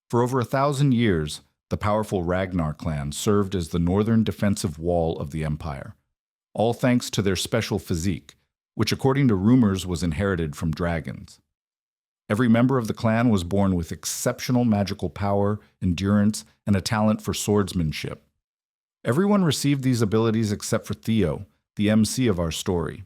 For over 1,000 years, the powerful Ragnar clan served as the northern defensive wall of the empire, all thanks to their special physique, which according to rumors was inherited from dragons. Every member of the clan was born with exceptional magical power, endurance, and a talent for swordsmanship. Everyone received these abilities except for Theo, the MC of our story.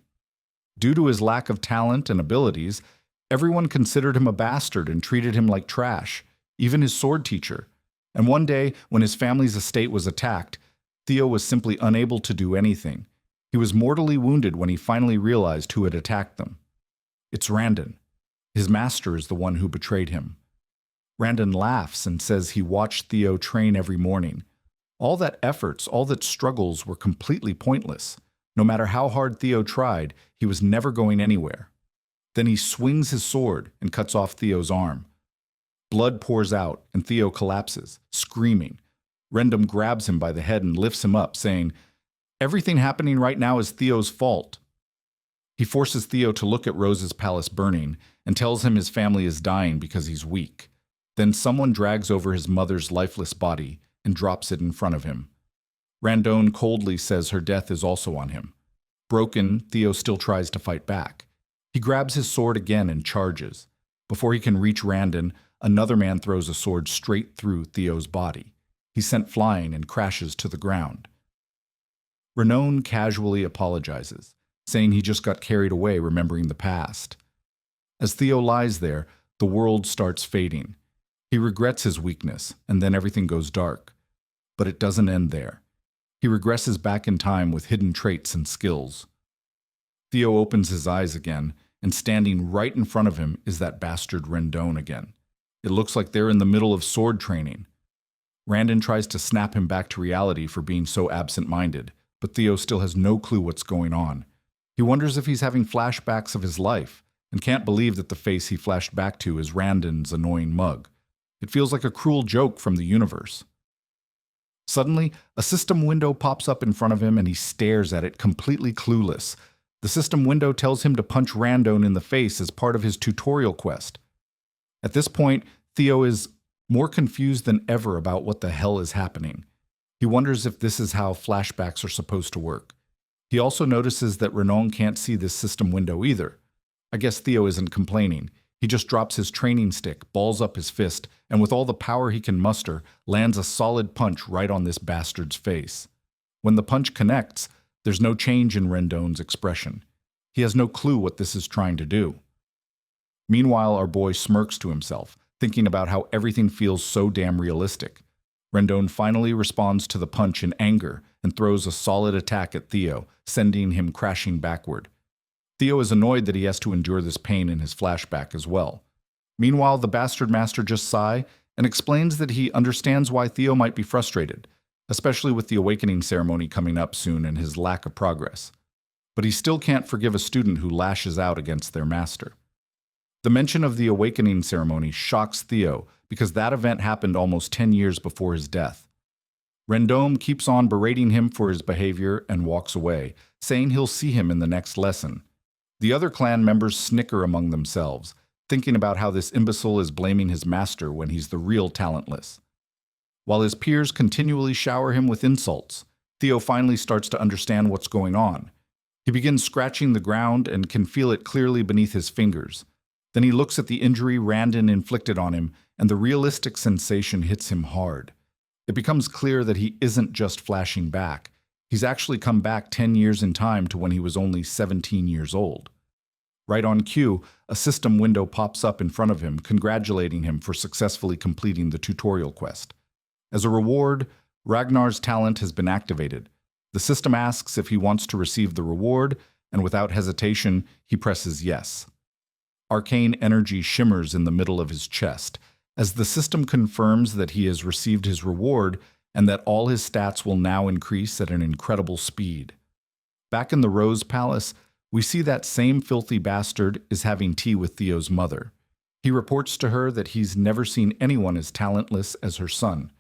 Due to his lack of talent and abilities, everyone considered him a bastard and treated him like trash, even his sword teacher. And one day, when his family's estate was attacked, Theo was simply unable to do anything. He was mortally wounded when he finally realized who had attacked them. It's Randon. His master is the one who betrayed him. Randon laughs and says he watched Theo train every morning. All that efforts, all that struggles were completely pointless. No matter how hard Theo tried, he was never going anywhere. Then he swings his sword and cuts off Theo's arm. Blood pours out and Theo collapses, screaming. Rendam grabs him by the head and lifts him up, saying, "Everything happening right now is Theo's fault." He forces Theo to look at Rose's palace burning and tells him his family is dying because he's weak. Then someone drags over his mother's lifeless body and drops it in front of him. Randon coldly says her death is also on him. Broken, Theo still tries to fight back. He grabs his sword again and charges. Before he can reach Randon, another man throws a sword straight through Theo's body. He's sent flying and crashes to the ground. Renon casually apologizes, saying he just got carried away remembering the past. As Theo lies there, the world starts fading. He regrets his weakness, and then everything goes dark. But it doesn't end there. He regresses back in time with hidden traits and skills. Theo opens his eyes again, and standing right in front of him is that bastard Rendon again. It looks like they're in the middle of sword training. Randon tries to snap him back to reality for being so absent-minded, but Theo still has no clue what's going on. He wonders if he's having flashbacks of his life, and can't believe that the face he flashed back to is Randon's annoying mug. It feels like a cruel joke from the universe. Suddenly, a system window pops up in front of him and he stares at it completely clueless. The system window tells him to punch Randon in the face as part of his tutorial quest. At this point, Theo is more confused than ever about what the hell is happening. He wonders if this is how flashbacks are supposed to work. He also notices that Renon can't see this system window either. I guess Theo isn't complaining. He just drops his training stick, balls up his fist, and with all the power he can muster, lands a solid punch right on this bastard's face. When the punch connects, there's no change in Rendon's expression. He has no clue what this is trying to do. Meanwhile, our boy smirks to himself, thinking about how everything feels so damn realistic. Rendon finally responds to the punch in anger and throws a solid attack at Theo, sending him crashing backward. Theo is annoyed that he has to endure this pain in his flashback as well. Meanwhile, the bastard master just sighs and explains that he understands why Theo might be frustrated, especially with the awakening ceremony coming up soon and his lack of progress. But he still can't forgive a student who lashes out against their master. The mention of the awakening ceremony shocks Theo because that event happened almost 10 years before his death. Rendon keeps on berating him for his behavior and walks away, saying he'll see him in the next lesson. The other clan members snicker among themselves, thinking about how this imbecile is blaming his master when he's the real talentless. While his peers continually shower him with insults, Theo finally starts to understand what's going on. He begins scratching the ground and can feel it clearly beneath his fingers. Then he looks at the injury Randon inflicted on him, and the realistic sensation hits him hard. It becomes clear that he isn't just flashing back. He's actually come back 10 years in time to when he was only 17 years old. Right on cue, a system window pops up in front of him, congratulating him for successfully completing the tutorial quest. As a reward, Ragnar's talent has been activated. The system asks if he wants to receive the reward, and without hesitation, he presses yes. Arcane energy shimmers in the middle of his chest, as the system confirms that he has received his reward and that all his stats will now increase at an incredible speed. Back in the Rose Palace, we see that same filthy bastard is having tea with Theo's mother. He reports to her that he's never seen anyone as talentless as her son.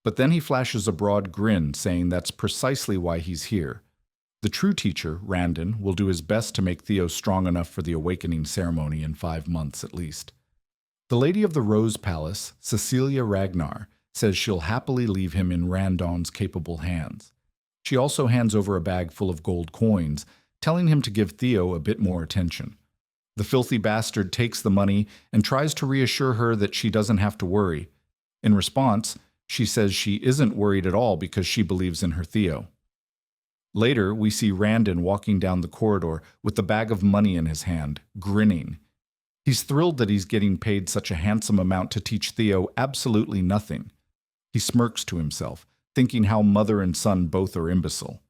But then he flashes a broad grin, saying that's precisely why he's here. The true teacher, Randon, will do his best to make Theo strong enough for the awakening ceremony in 5 months at least. The Lady of the Rose Palace, Cecilia Ragnar, says she'll happily leave him in Randon's capable hands. She also hands over a bag full of gold coins, telling him to give Theo a bit more attention. The filthy bastard takes the money and tries to reassure her that she doesn't have to worry. In response, she says she isn't worried at all because she believes in her Theo. Later, we see Randon walking down the corridor with the bag of money in his hand, grinning. He's thrilled that he's getting paid such a handsome amount to teach Theo absolutely nothing. He smirks to himself, thinking how mother and son both are imbecile.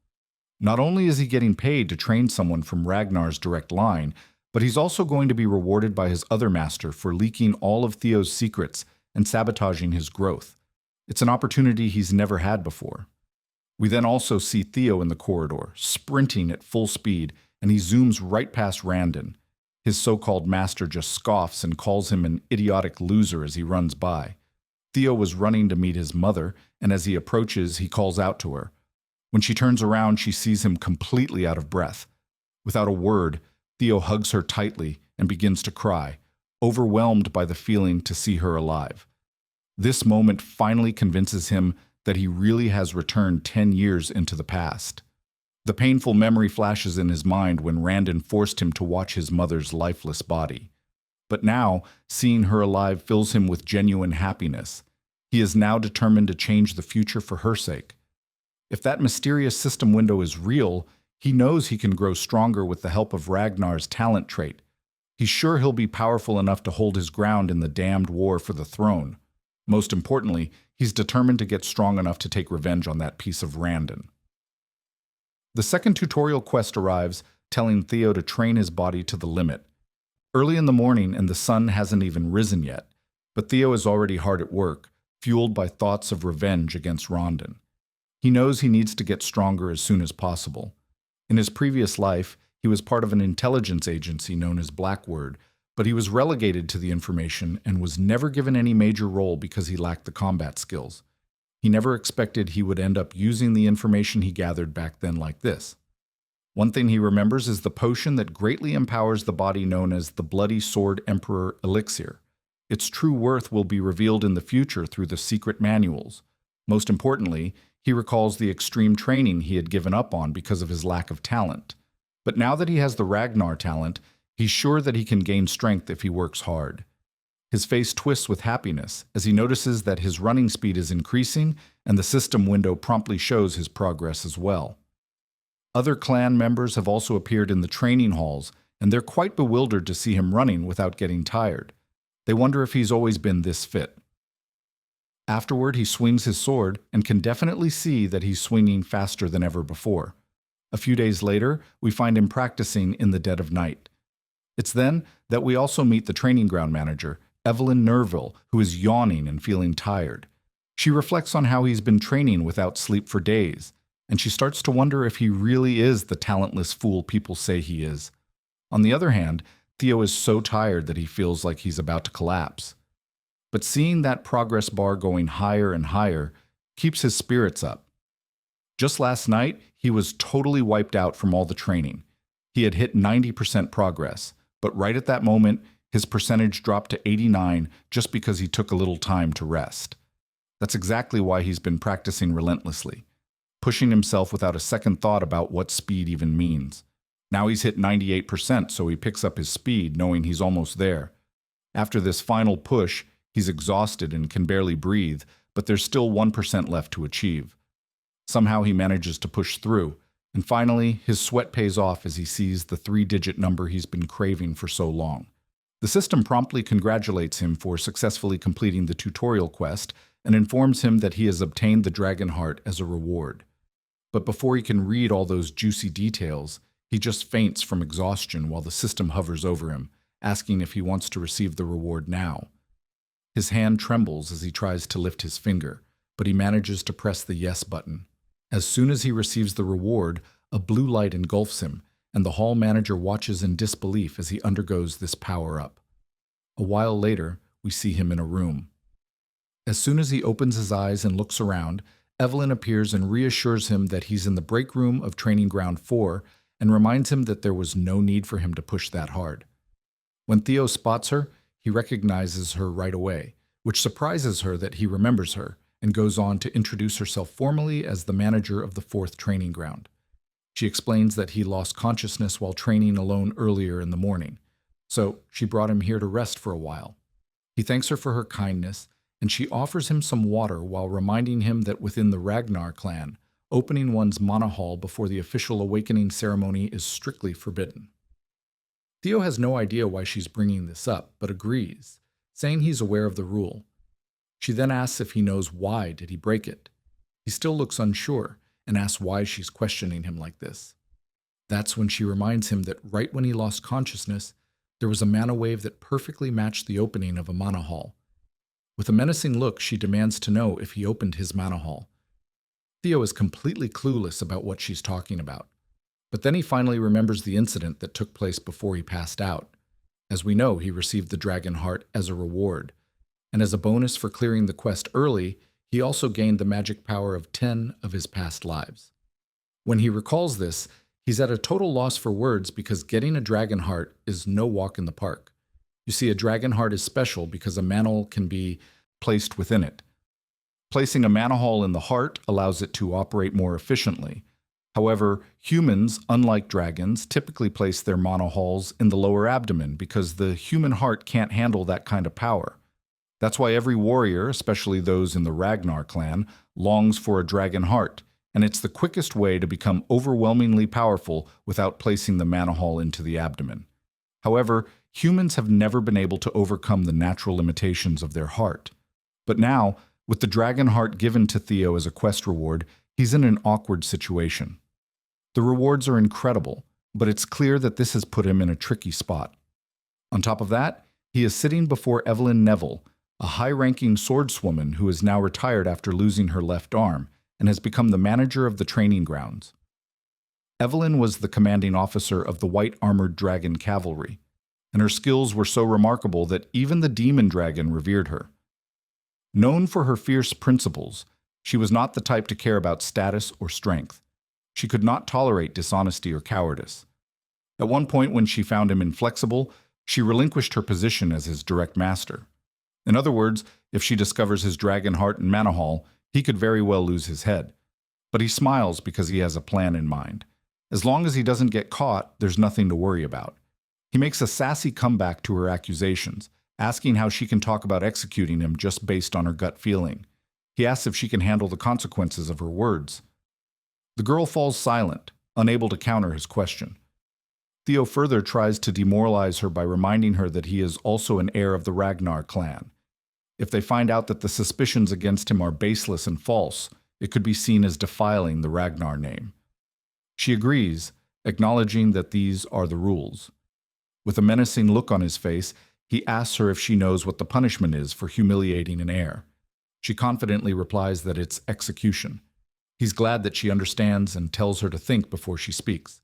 Not only is he getting paid to train someone from Ragnar's direct line, but he's also going to be rewarded by his other master for leaking all of Theo's secrets and sabotaging his growth. It's an opportunity he's never had before. We then also see Theo in the corridor, sprinting at full speed, and he zooms right past Randon. His so-called master just scoffs and calls him an idiotic loser as he runs by. Theo was running to meet his mother, and as he approaches, he calls out to her. When she turns around, she sees him completely out of breath. Without a word, Theo hugs her tightly and begins to cry, overwhelmed by the feeling to see her alive. This moment finally convinces him that he really has returned 10 years into the past. The painful memory flashes in his mind when Randon forced him to watch his mother's lifeless body. But now, seeing her alive fills him with genuine happiness. He is now determined to change the future for her sake. If that mysterious system window is real, he knows he can grow stronger with the help of Ragnar's talent trait. He's sure he'll be powerful enough to hold his ground in the damned war for the throne. Most importantly, he's determined to get strong enough to take revenge on that piece of Randon. The second tutorial quest arrives, telling Theo to train his body to the limit. Early in the morning and the sun hasn't even risen yet, but Theo is already hard at work, fueled by thoughts of revenge against Randon. He knows he needs to get stronger as soon as possible. In his previous life, he was part of an intelligence agency known as Blackword, but he was relegated to the information and was never given any major role because he lacked the combat skills. He never expected he would end up using the information he gathered back then like this. One thing he remembers is the potion that greatly empowers the body known as the Bloody Sword Emperor Elixir. Its true worth will be revealed in the future through the secret manuals. Most importantly, he recalls the extreme training he had given up on because of his lack of talent. But now that he has the Ragnar talent, he's sure that he can gain strength if he works hard. His face twists with happiness as he notices that his running speed is increasing and the system window promptly shows his progress as well. Other clan members have also appeared in the training halls, and they're quite bewildered to see him running without getting tired. They wonder if he's always been this fit. Afterward, he swings his sword and can definitely see that he's swinging faster than ever before. A few days later, we find him practicing in the dead of night. It's then that we also meet the training ground manager, Evelyn Nerville, who is yawning and feeling tired. She reflects on how he's been training without sleep for days, and she starts to wonder if he really is the talentless fool people say he is. On the other hand, Theo is so tired that he feels like he's about to collapse. But seeing that progress bar going higher and higher keeps his spirits up. Just last night, he was totally wiped out from all the training. He had hit 90% progress, but right at that moment, his percentage dropped to 89 just because he took a little time to rest. That's exactly why he's been practicing relentlessly, pushing himself without a second thought about what speed even means. Now he's hit 98%, so he picks up his speed, knowing he's almost there. After this final push, he's exhausted and can barely breathe, but there's still 1% left to achieve. Somehow he manages to push through, and finally, his sweat pays off as he sees the 3-digit number he's been craving for so long. The system promptly congratulates him for successfully completing the tutorial quest and informs him that he has obtained the dragon heart as a reward. But before he can read all those juicy details, he just faints from exhaustion while the system hovers over him, asking if he wants to receive the reward now. His hand trembles as he tries to lift his finger, but he manages to press the yes button. As soon as he receives the reward, a blue light engulfs him, and the hall manager watches in disbelief as he undergoes this power-up. A while later, we see him in a room. As soon as he opens his eyes and looks around, Evelyn appears and reassures him that he's in the break room of Training Ground 4 and reminds him that there was no need for him to push that hard. When Theo spots her, He recognizes her right away, which surprises her that he remembers her, and goes on to introduce herself formally as the manager of the 4th training ground. She explains that he lost consciousness while training alone earlier in the morning, so she brought him here to rest for a while. He thanks her for her kindness, and she offers him some water while reminding him that within the Ragnar clan, opening one's mana hall before the official awakening ceremony is strictly forbidden. Theo has no idea why she's bringing this up, but agrees, saying he's aware of the rule. She then asks if he knows why did he break it. He still looks unsure, and asks why she's questioning him like this. That's when she reminds him that right when he lost consciousness, there was a mana wave that perfectly matched the opening of a mana hall. With a menacing look, she demands to know if he opened his mana hall. Theo is completely clueless about what she's talking about. But then he finally remembers the incident that took place before he passed out. As we know, he received the dragon heart as a reward, and as a bonus for clearing the quest early, he also gained the magic power of 10 of his past lives. When he recalls this, he's at a total loss for words because getting a dragon heart is no walk in the park. You see, a dragon heart is special because a mantle can be placed within it. Placing a mana hall in the heart allows it to operate more efficiently. However, humans, unlike dragons, typically place their mana halls in the lower abdomen because the human heart can't handle that kind of power. That's why every warrior, especially those in the Ragnar clan, longs for a dragon heart, and it's the quickest way to become overwhelmingly powerful without placing the mana hall into the abdomen. However, humans have never been able to overcome the natural limitations of their heart. But now, with the dragon heart given to Theo as a quest reward, he's in an awkward situation. The rewards are incredible, but it's clear that this has put him in a tricky spot. On top of that, he is sitting before Evelyn Neville, a high-ranking swordswoman who is now retired after losing her left arm and has become the manager of the training grounds. Evelyn was the commanding officer of the white armored dragon cavalry, and her skills were so remarkable that even the demon dragon revered her. Known for her fierce principles, she was not the type to care about status or strength. She could not tolerate dishonesty or cowardice. At one point, when she found him inflexible, she relinquished her position as his direct master. In other words, if she discovers his dragon heart and mana hall, he could very well lose his head. But he smiles because he has a plan in mind. As long as he doesn't get caught, there's nothing to worry about. He makes a sassy comeback to her accusations, asking how she can talk about executing him just based on her gut feeling. He asks if she can handle the consequences of her words. The girl falls silent, unable to counter his question. Theo further tries to demoralize her by reminding her that he is also an heir of the Ragnar clan. If they find out that the suspicions against him are baseless and false, it could be seen as defiling the Ragnar name. She agrees, acknowledging that these are the rules. With a menacing look on his face, he asks her if she knows what the punishment is for humiliating an heir. She confidently replies that it's execution. He's glad that she understands and tells her to think before she speaks.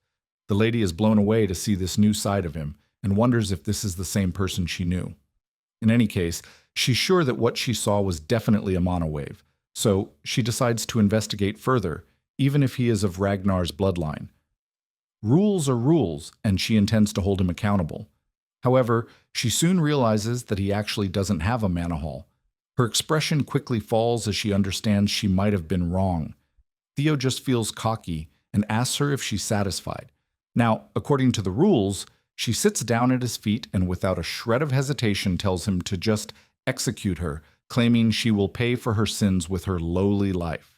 The lady is blown away to see this new side of him and wonders if this is the same person she knew. In any case, she's sure that what she saw was definitely a mana wave, so she decides to investigate further, even if he is of Ragnar's bloodline. Rules are rules, and she intends to hold him accountable. However, she soon realizes that he actually doesn't have a mana hall. Her expression quickly falls as she understands she might have been wrong. Theo just feels cocky and asks her if she's satisfied. Now, according to the rules, she sits down at his feet and without a shred of hesitation tells him to just execute her, claiming she will pay for her sins with her lowly life.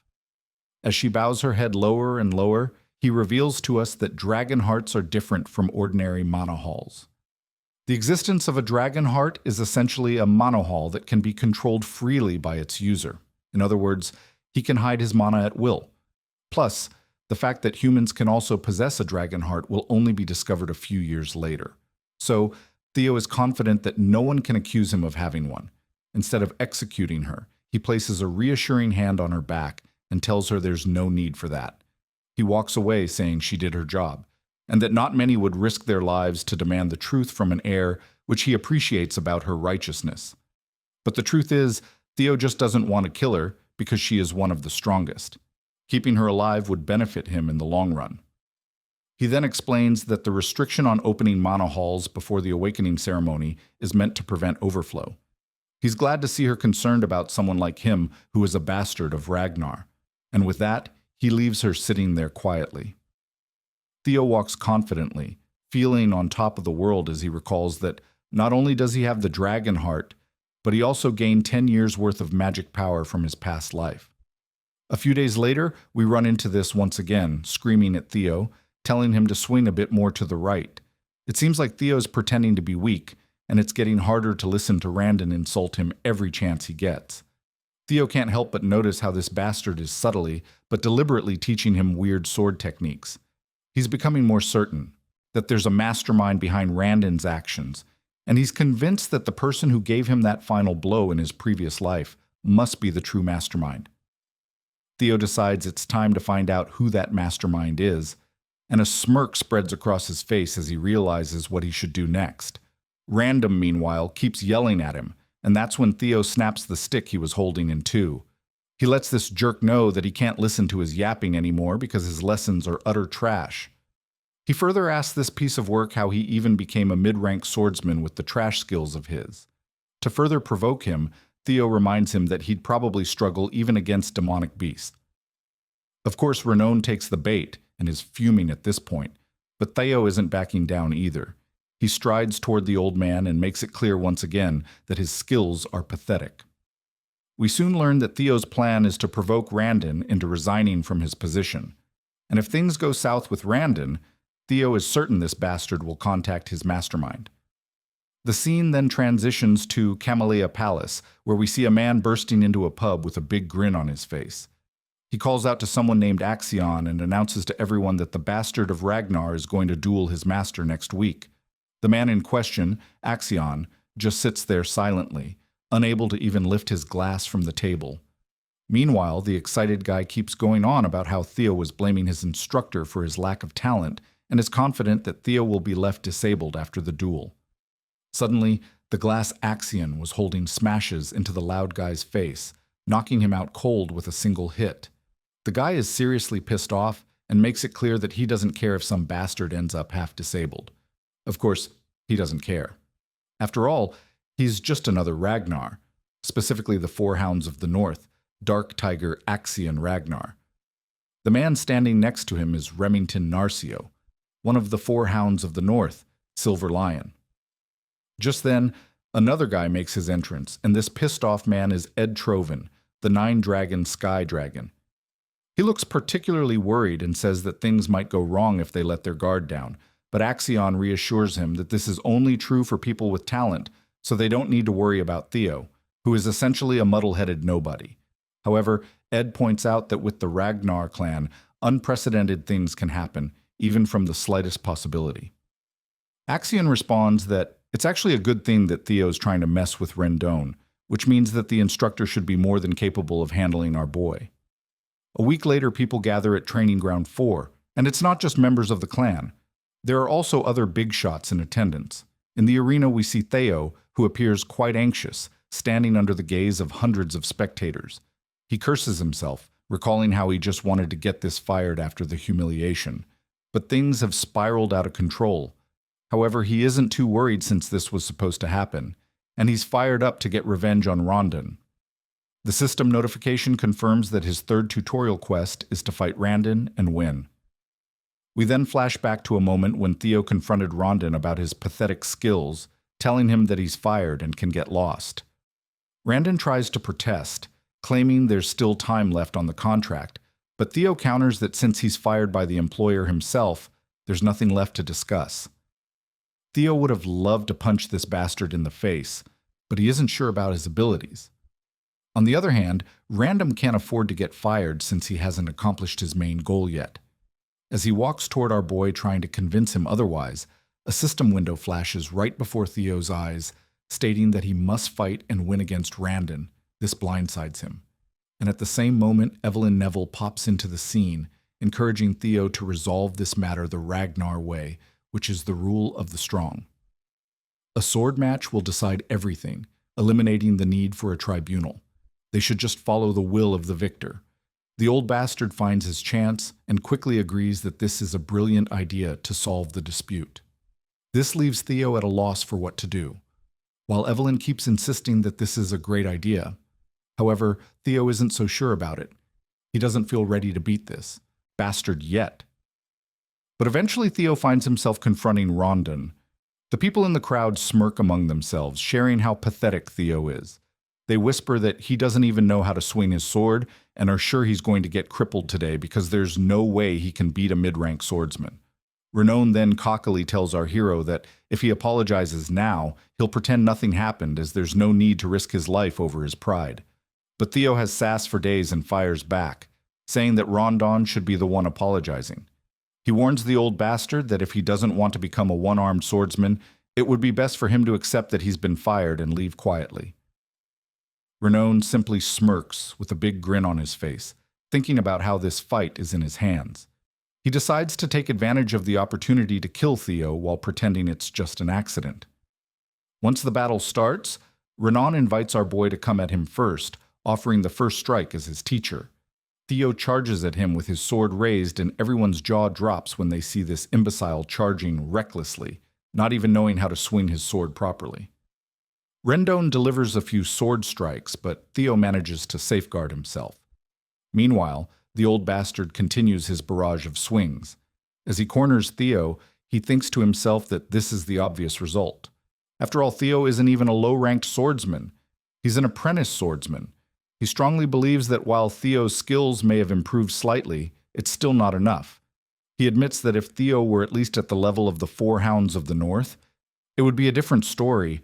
As she bows her head lower and lower, he reveals to us that dragon hearts are different from ordinary mana halls. The existence of a dragon heart is essentially a mana hall that can be controlled freely by its user. In other words, he can hide his mana at will. Plus, the fact that humans can also possess a dragon heart will only be discovered a few years later. So, Theo is confident that no one can accuse him of having one. Instead of executing her, he places a reassuring hand on her back and tells her there's no need for that. He walks away saying she did her job, and that not many would risk their lives to demand the truth from an heir, which he appreciates about her righteousness. But the truth is, Theo just doesn't want to kill her because she is one of the strongest. Keeping her alive would benefit him in the long run. He then explains that the restriction on opening mana halls before the awakening ceremony is meant to prevent overflow. He's glad to see her concerned about someone like him who is a bastard of Ragnar, and with that, he leaves her sitting there quietly. Theo walks confidently, feeling on top of the world as he recalls that not only does he have the dragon heart, but he also gained 10 years' worth of magic power from his past life. A few days later, we run into this once again, screaming at Theo, telling him to swing a bit more to the right. It seems like Theo's pretending to be weak, and it's getting harder to listen to Randon insult him every chance he gets. Theo can't help but notice how this bastard is subtly, but deliberately teaching him weird sword techniques. He's becoming more certain that there's a mastermind behind Randon's actions, and he's convinced that the person who gave him that final blow in his previous life must be the true mastermind. Theo decides it's time to find out who that mastermind is, and a smirk spreads across his face as he realizes what he should do next. Random, meanwhile, keeps yelling at him, and that's when Theo snaps the stick he was holding in two. He lets this jerk know that he can't listen to his yapping anymore because his lessons are utter trash. He further asks this piece of work how he even became a mid-rank swordsman with the trash skills of his. To further provoke him, Theo reminds him that he'd probably struggle even against demonic beasts. Of course, Renon takes the bait and is fuming at this point, but Theo isn't backing down either. He strides toward the old man and makes it clear once again that his skills are pathetic. We soon learn that Theo's plan is to provoke Randon into resigning from his position. And if things go south with Randon, Theo is certain this bastard will contact his mastermind. The scene then transitions to Camellia Palace, where we see a man bursting into a pub with a big grin on his face. He calls out to someone named Axion and announces to everyone that the bastard of Ragnar is going to duel his master next week. The man in question, Axion, just sits there silently, unable to even lift his glass from the table. Meanwhile, the excited guy keeps going on about how Theo was blaming his instructor for his lack of talent and is confident that Theo will be left disabled after the duel. Suddenly, the glass Axion was holding smashes into the loud guy's face, knocking him out cold with a single hit. The guy is seriously pissed off and makes it clear that he doesn't care if some bastard ends up half disabled. Of course, he doesn't care. After all, he's just another Ragnar, specifically the Four Hounds of the North, Dark Tiger Axion Ragnar. The man standing next to him is Remington Narcio, one of the Four Hounds of the North, Silver Lion. Just then, another guy makes his entrance, and this pissed-off man is Ed Troven, the Nine-Dragon Sky Dragon. He looks particularly worried and says that things might go wrong if they let their guard down, but Axion reassures him that this is only true for people with talent, so they don't need to worry about Theo, who is essentially a muddle-headed nobody. However, Ed points out that with the Ragnar clan, unprecedented things can happen, even from the slightest possibility. Axion responds that it's actually a good thing that Theo's trying to mess with Rendon, which means that the instructor should be more than capable of handling our boy. A week later, people gather at Training Ground 4, and it's not just members of the clan. There are also other big shots in attendance. In the arena, we see Theo, who appears quite anxious, standing under the gaze of hundreds of spectators. He curses himself, recalling how he just wanted to get this fired after the humiliation. But things have spiraled out of control. However, he isn't too worried since this was supposed to happen, and he's fired up to get revenge on Rondon. The system notification confirms that his third tutorial quest is to fight Randon and win. We then flash back to a moment when Theo confronted Rondon about his pathetic skills, telling him that he's fired and can get lost. Randon tries to protest, claiming there's still time left on the contract, but Theo counters that since he's fired by the employer himself, there's nothing left to discuss. Theo would have loved to punch this bastard in the face, but he isn't sure about his abilities. On the other hand, Random can't afford to get fired since he hasn't accomplished his main goal yet. As he walks toward our boy trying to convince him otherwise, a system window flashes right before Theo's eyes, stating that he must fight and win against Randon. This blindsides him. And at the same moment, Evelyn Neville pops into the scene, encouraging Theo to resolve this matter the Ragnar way, which is the rule of the strong. A sword match will decide everything, eliminating the need for a tribunal. They should just follow the will of the victor. The old bastard finds his chance and quickly agrees that this is a brilliant idea to solve the dispute. This leaves Theo at a loss for what to do, while Evelyn keeps insisting that this is a great idea. However, Theo isn't so sure about it. He doesn't feel ready to beat this bastard yet. But eventually Theo finds himself confronting Rondon. The people in the crowd smirk among themselves, sharing how pathetic Theo is. They whisper that he doesn't even know how to swing his sword and are sure he's going to get crippled today because there's no way he can beat a mid-rank swordsman. Renan then cockily tells our hero that if he apologizes now, he'll pretend nothing happened as there's no need to risk his life over his pride. But Theo has sass for days and fires back, saying that Rondon should be the one apologizing. He warns the old bastard that if he doesn't want to become a one-armed swordsman, it would be best for him to accept that he's been fired and leave quietly. Renan simply smirks with a big grin on his face, thinking about how this fight is in his hands. He decides to take advantage of the opportunity to kill Theo while pretending it's just an accident. Once the battle starts, Renan invites our boy to come at him first, offering the first strike as his teacher. Theo charges at him with his sword raised, and everyone's jaw drops when they see this imbecile charging recklessly, not even knowing how to swing his sword properly. Rendon delivers a few sword strikes, but Theo manages to safeguard himself. Meanwhile, the old bastard continues his barrage of swings. As he corners Theo, he thinks to himself that this is the obvious result. After all, Theo isn't even a low-ranked swordsman. He's an apprentice swordsman. He strongly believes that while Theo's skills may have improved slightly, it's still not enough. He admits that if Theo were at least at the level of the Four Hounds of the North, it would be a different story,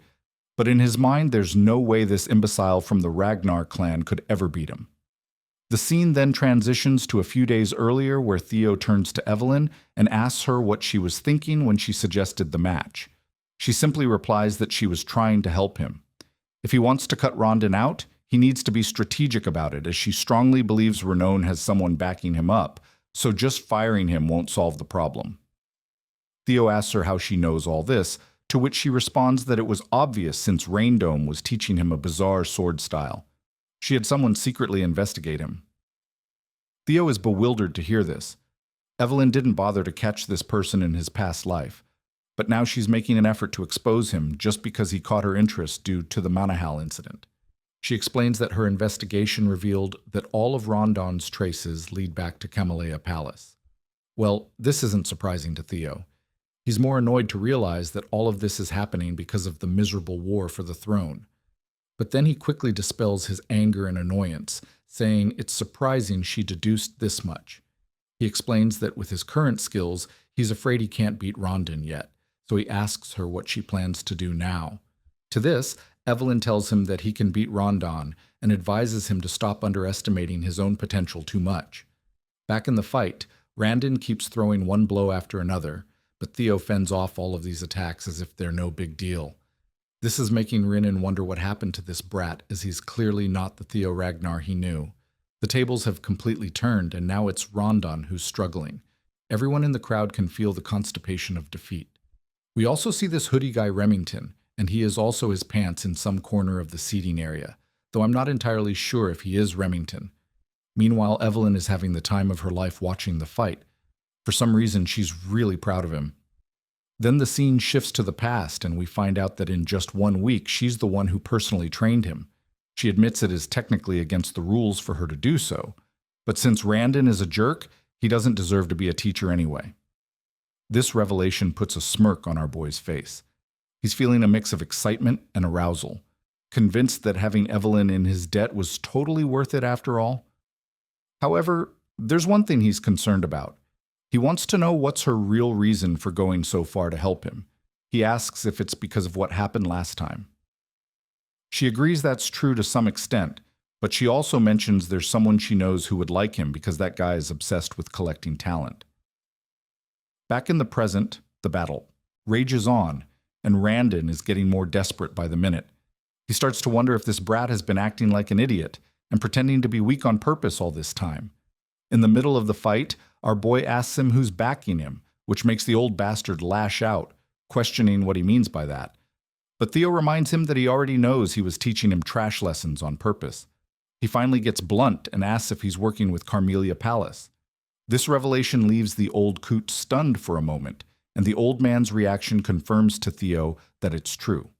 but in his mind there's no way this imbecile from the Ragnar clan could ever beat him. The scene then transitions to a few days earlier where Theo turns to Evelyn and asks her what she was thinking when she suggested the match. She simply replies that she was trying to help him. If he wants to cut Rondon out, he needs to be strategic about it, as she strongly believes Renan has someone backing him up, so just firing him won't solve the problem. Theo asks her how she knows all this, to which she responds that it was obvious since Raindome was teaching him a bizarre sword style. She had someone secretly investigate him. Theo is bewildered to hear this. Evelyn didn't bother to catch this person in his past life, but now she's making an effort to expose him just because he caught her interest due to the Manahal incident. She explains that her investigation revealed that all of Rondon's traces lead back to Kamalea Palace. Well, this isn't surprising to Theo. He's more annoyed to realize that all of this is happening because of the miserable war for the throne. But then he quickly dispels his anger and annoyance, saying it's surprising she deduced this much. He explains that with his current skills, he's afraid he can't beat Rondon yet, so he asks her what she plans to do now. To this, Evelyn tells him that he can beat Rondon and advises him to stop underestimating his own potential too much. Back in the fight, Randon keeps throwing one blow after another, but Theo fends off all of these attacks as if they're no big deal. This is making Renan wonder what happened to this brat, as he's clearly not the Theo Ragnar he knew. The tables have completely turned, and now it's Rondon who's struggling. Everyone in the crowd can feel the constipation of defeat. We also see this hoodie guy Remington, and he is also his pants in some corner of the seating area, though I'm not entirely sure if he is Remington. Meanwhile, Evelyn is having the time of her life watching the fight. For some reason, she's really proud of him. Then the scene shifts to the past, and we find out that in just 1 week, she's the one who personally trained him. She admits it is technically against the rules for her to do so, but since Randon is a jerk, he doesn't deserve to be a teacher anyway. This revelation puts a smirk on our boy's face. He's feeling a mix of excitement and arousal, convinced that having Evelyn in his debt was totally worth it after all. However, there's one thing he's concerned about. He wants to know what's her real reason for going so far to help him. He asks if it's because of what happened last time. She agrees that's true to some extent, but she also mentions there's someone she knows who would like him because that guy is obsessed with collecting talent. Back in the present, the battle rages on, and Randon is getting more desperate by the minute. He starts to wonder if this brat has been acting like an idiot and pretending to be weak on purpose all this time. In the middle of the fight, our boy asks him who's backing him, which makes the old bastard lash out, questioning what he means by that. But Theo reminds him that he already knows he was teaching him trash lessons on purpose. He finally gets blunt and asks if he's working with Carmelia Palace. This revelation leaves the old coot stunned for a moment, and the old man's reaction confirms to Theo that it's true.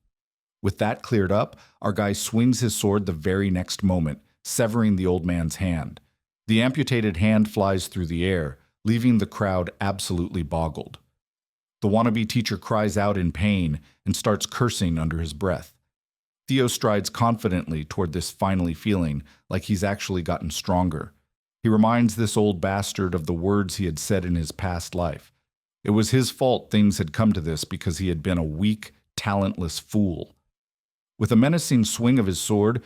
With that cleared up, our guy swings his sword the very next moment, severing the old man's hand. The amputated hand flies through the air, leaving the crowd absolutely boggled. The wannabe teacher cries out in pain and starts cursing under his breath. Theo strides confidently toward this finally feeling like he's actually gotten stronger. He reminds this old bastard of the words he had said in his past life. It was his fault things had come to this because he had been a weak, talentless fool. With a menacing swing of his sword,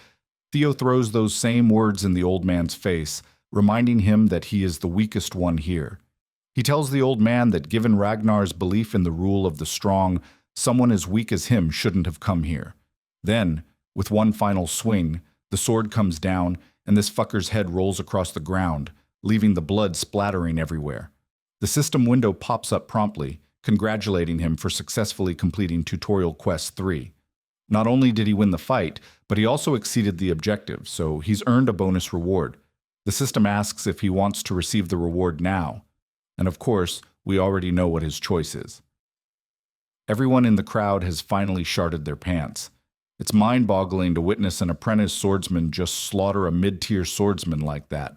Theo throws those same words in the old man's face, reminding him that he is the weakest one here. He tells the old man that given Ragnar's belief in the rule of the strong, someone as weak as him shouldn't have come here. Then, with one final swing, the sword comes down and this fucker's head rolls across the ground, leaving the blood splattering everywhere. The system window pops up promptly, congratulating him for successfully completing Tutorial Quest 3. Not only did he win the fight, but he also exceeded the objective, so he's earned a bonus reward. The system asks if he wants to receive the reward now. And of course, we already know what his choice is. Everyone in the crowd has finally sharted their pants. It's mind-boggling to witness an apprentice swordsman just slaughter a mid-tier swordsman like that.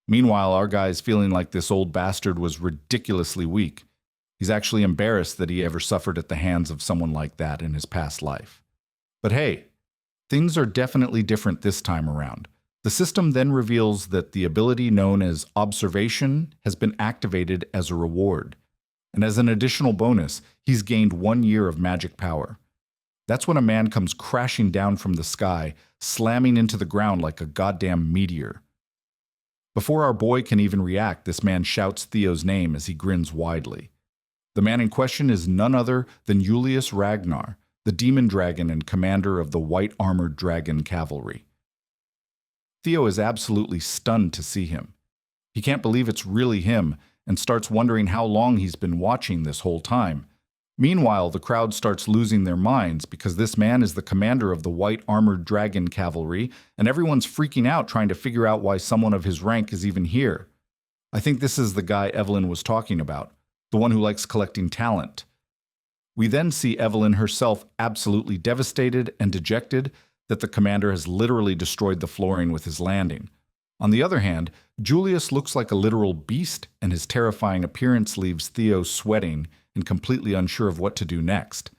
Meanwhile, our guy's feeling like this old bastard was ridiculously weak. He's actually embarrassed that he ever suffered at the hands of someone like that in his past life. But hey, things are definitely different this time around. The system then reveals that the ability known as observation has been activated as a reward. And as an additional bonus, he's gained 1 year of magic power. That's when a man comes crashing down from the sky, slamming into the ground like a goddamn meteor. Before our boy can even react, this man shouts Theo's name as he grins widely. The man in question is none other than Julius Ragnar, the demon dragon and commander of the white-armored dragon cavalry. Theo is absolutely stunned to see him. He can't believe it's really him and starts wondering how long he's been watching this whole time. Meanwhile, the crowd starts losing their minds because this man is the commander of the white-armored dragon cavalry, and everyone's freaking out trying to figure out why someone of his rank is even here. I think this is the guy Evelyn was talking about, the one who likes collecting talent. We then see Evelyn herself absolutely devastated and dejected that the commander has literally destroyed the flooring with his landing. On the other hand, Julius looks like a literal beast, and his terrifying appearance leaves Theo sweating and completely unsure of what to do next.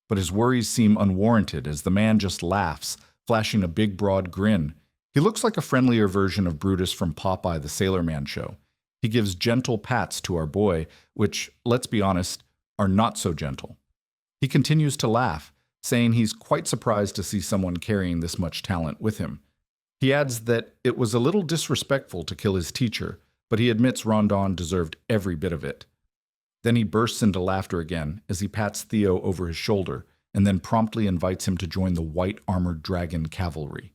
But his worries seem unwarranted as the man just laughs, flashing a big broad grin. He looks like a friendlier version of Brutus from Popeye the Sailor Man show. He gives gentle pats to our boy, which, let's be honest, are not so gentle. He continues to laugh, saying he's quite surprised to see someone carrying this much talent with him. He adds that it was a little disrespectful to kill his teacher, but he admits Rondon deserved every bit of it. Then he bursts into laughter again as he pats Theo over his shoulder and then promptly invites him to join the white-armored dragon cavalry.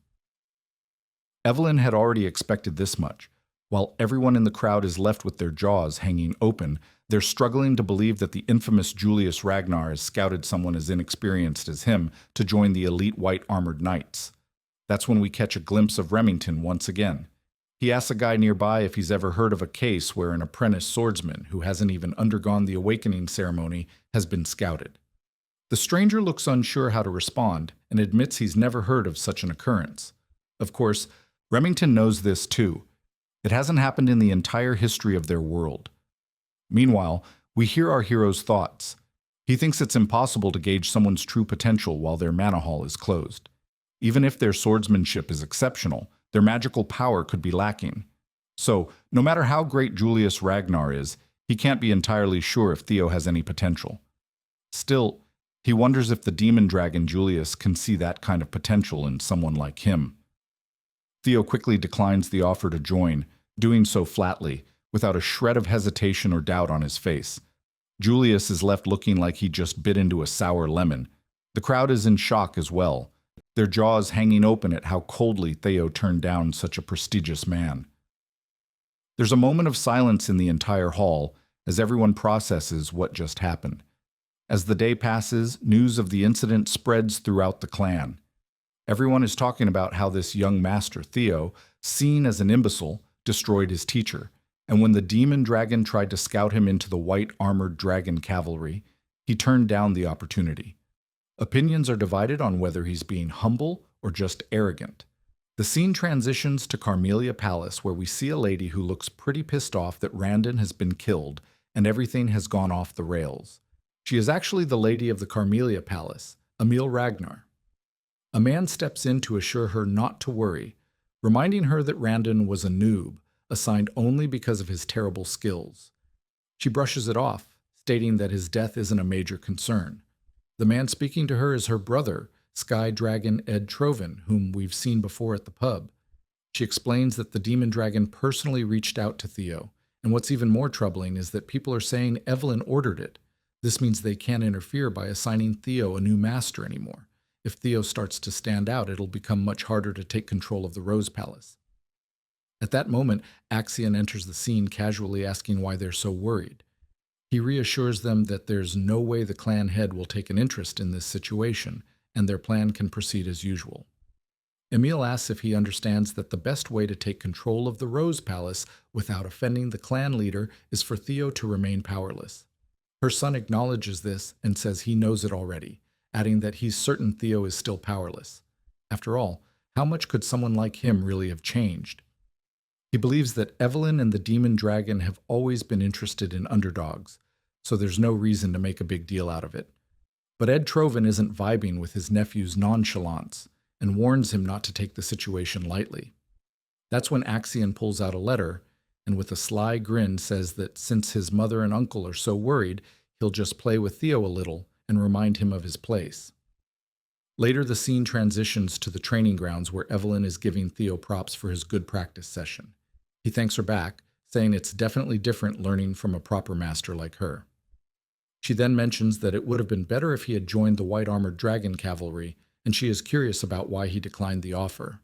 Evelyn had already expected this much. While everyone in the crowd is left with their jaws hanging open, they're struggling to believe that the infamous Julius Ragnar has scouted someone as inexperienced as him to join the elite white-armored knights. That's when we catch a glimpse of Remington once again. He asks a guy nearby if he's ever heard of a case where an apprentice swordsman who hasn't even undergone the awakening ceremony has been scouted. The stranger looks unsure how to respond and admits he's never heard of such an occurrence. Of course, Remington knows this too. It hasn't happened in the entire history of their world. Meanwhile, we hear our hero's thoughts. He thinks it's impossible to gauge someone's true potential while their mana hall is closed. Even if their swordsmanship is exceptional, their magical power could be lacking. So, no matter how great Julius Ragnar is, he can't be entirely sure if Theo has any potential. Still, he wonders if the demon dragon Julius can see that kind of potential in someone like him. Theo quickly declines the offer to join, doing so flatly, without a shred of hesitation or doubt on his face. Julius is left looking like he just bit into a sour lemon. The crowd is in shock as well, their jaws hanging open at how coldly Theo turned down such a prestigious man. There's a moment of silence in the entire hall as everyone processes what just happened. As the day passes, news of the incident spreads throughout the clan. Everyone is talking about how this young master, Theo, seen as an imbecile, destroyed his teacher, and when the demon dragon tried to scout him into the white armored dragon cavalry, he turned down the opportunity. Opinions are divided on whether he's being humble or just arrogant. The scene transitions to Carmelia Palace, where we see a lady who looks pretty pissed off that Randon has been killed and everything has gone off the rails. She is actually the lady of the Carmelia Palace, Emil Ragnar. A man steps in to assure her not to worry, reminding her that Randon was a noob, assigned only because of his terrible skills. She brushes it off, stating that his death isn't a major concern. The man speaking to her is her brother, Sky Dragon Ed Troven, whom we've seen before at the pub. She explains that the demon dragon personally reached out to Theo, and what's even more troubling is that people are saying Evelyn ordered it. This means they can't interfere by assigning Theo a new master anymore. If Theo starts to stand out, it'll become much harder to take control of the Rose Palace. At that moment, Axion enters the scene casually asking why they're so worried. He reassures them that there's no way the clan head will take an interest in this situation, and their plan can proceed as usual. Emil asks if he understands that the best way to take control of the Rose Palace without offending the clan leader is for Theo to remain powerless. Her son acknowledges this and says he knows it already, adding that he's certain Theo is still powerless. After all, how much could someone like him really have changed? He believes that Evelyn and the demon dragon have always been interested in underdogs, so there's no reason to make a big deal out of it. But Ed Troven isn't vibing with his nephew's nonchalance and warns him not to take the situation lightly. That's when Axion pulls out a letter and with a sly grin says that since his mother and uncle are so worried, he'll just play with Theo a little and remind him of his place. Later, the scene transitions to the training grounds where Evelyn is giving Theo props for his good practice session. He thanks her back, saying it's definitely different learning from a proper master like her. She then mentions that it would have been better if he had joined the white armored dragon cavalry, and she is curious about why he declined the offer.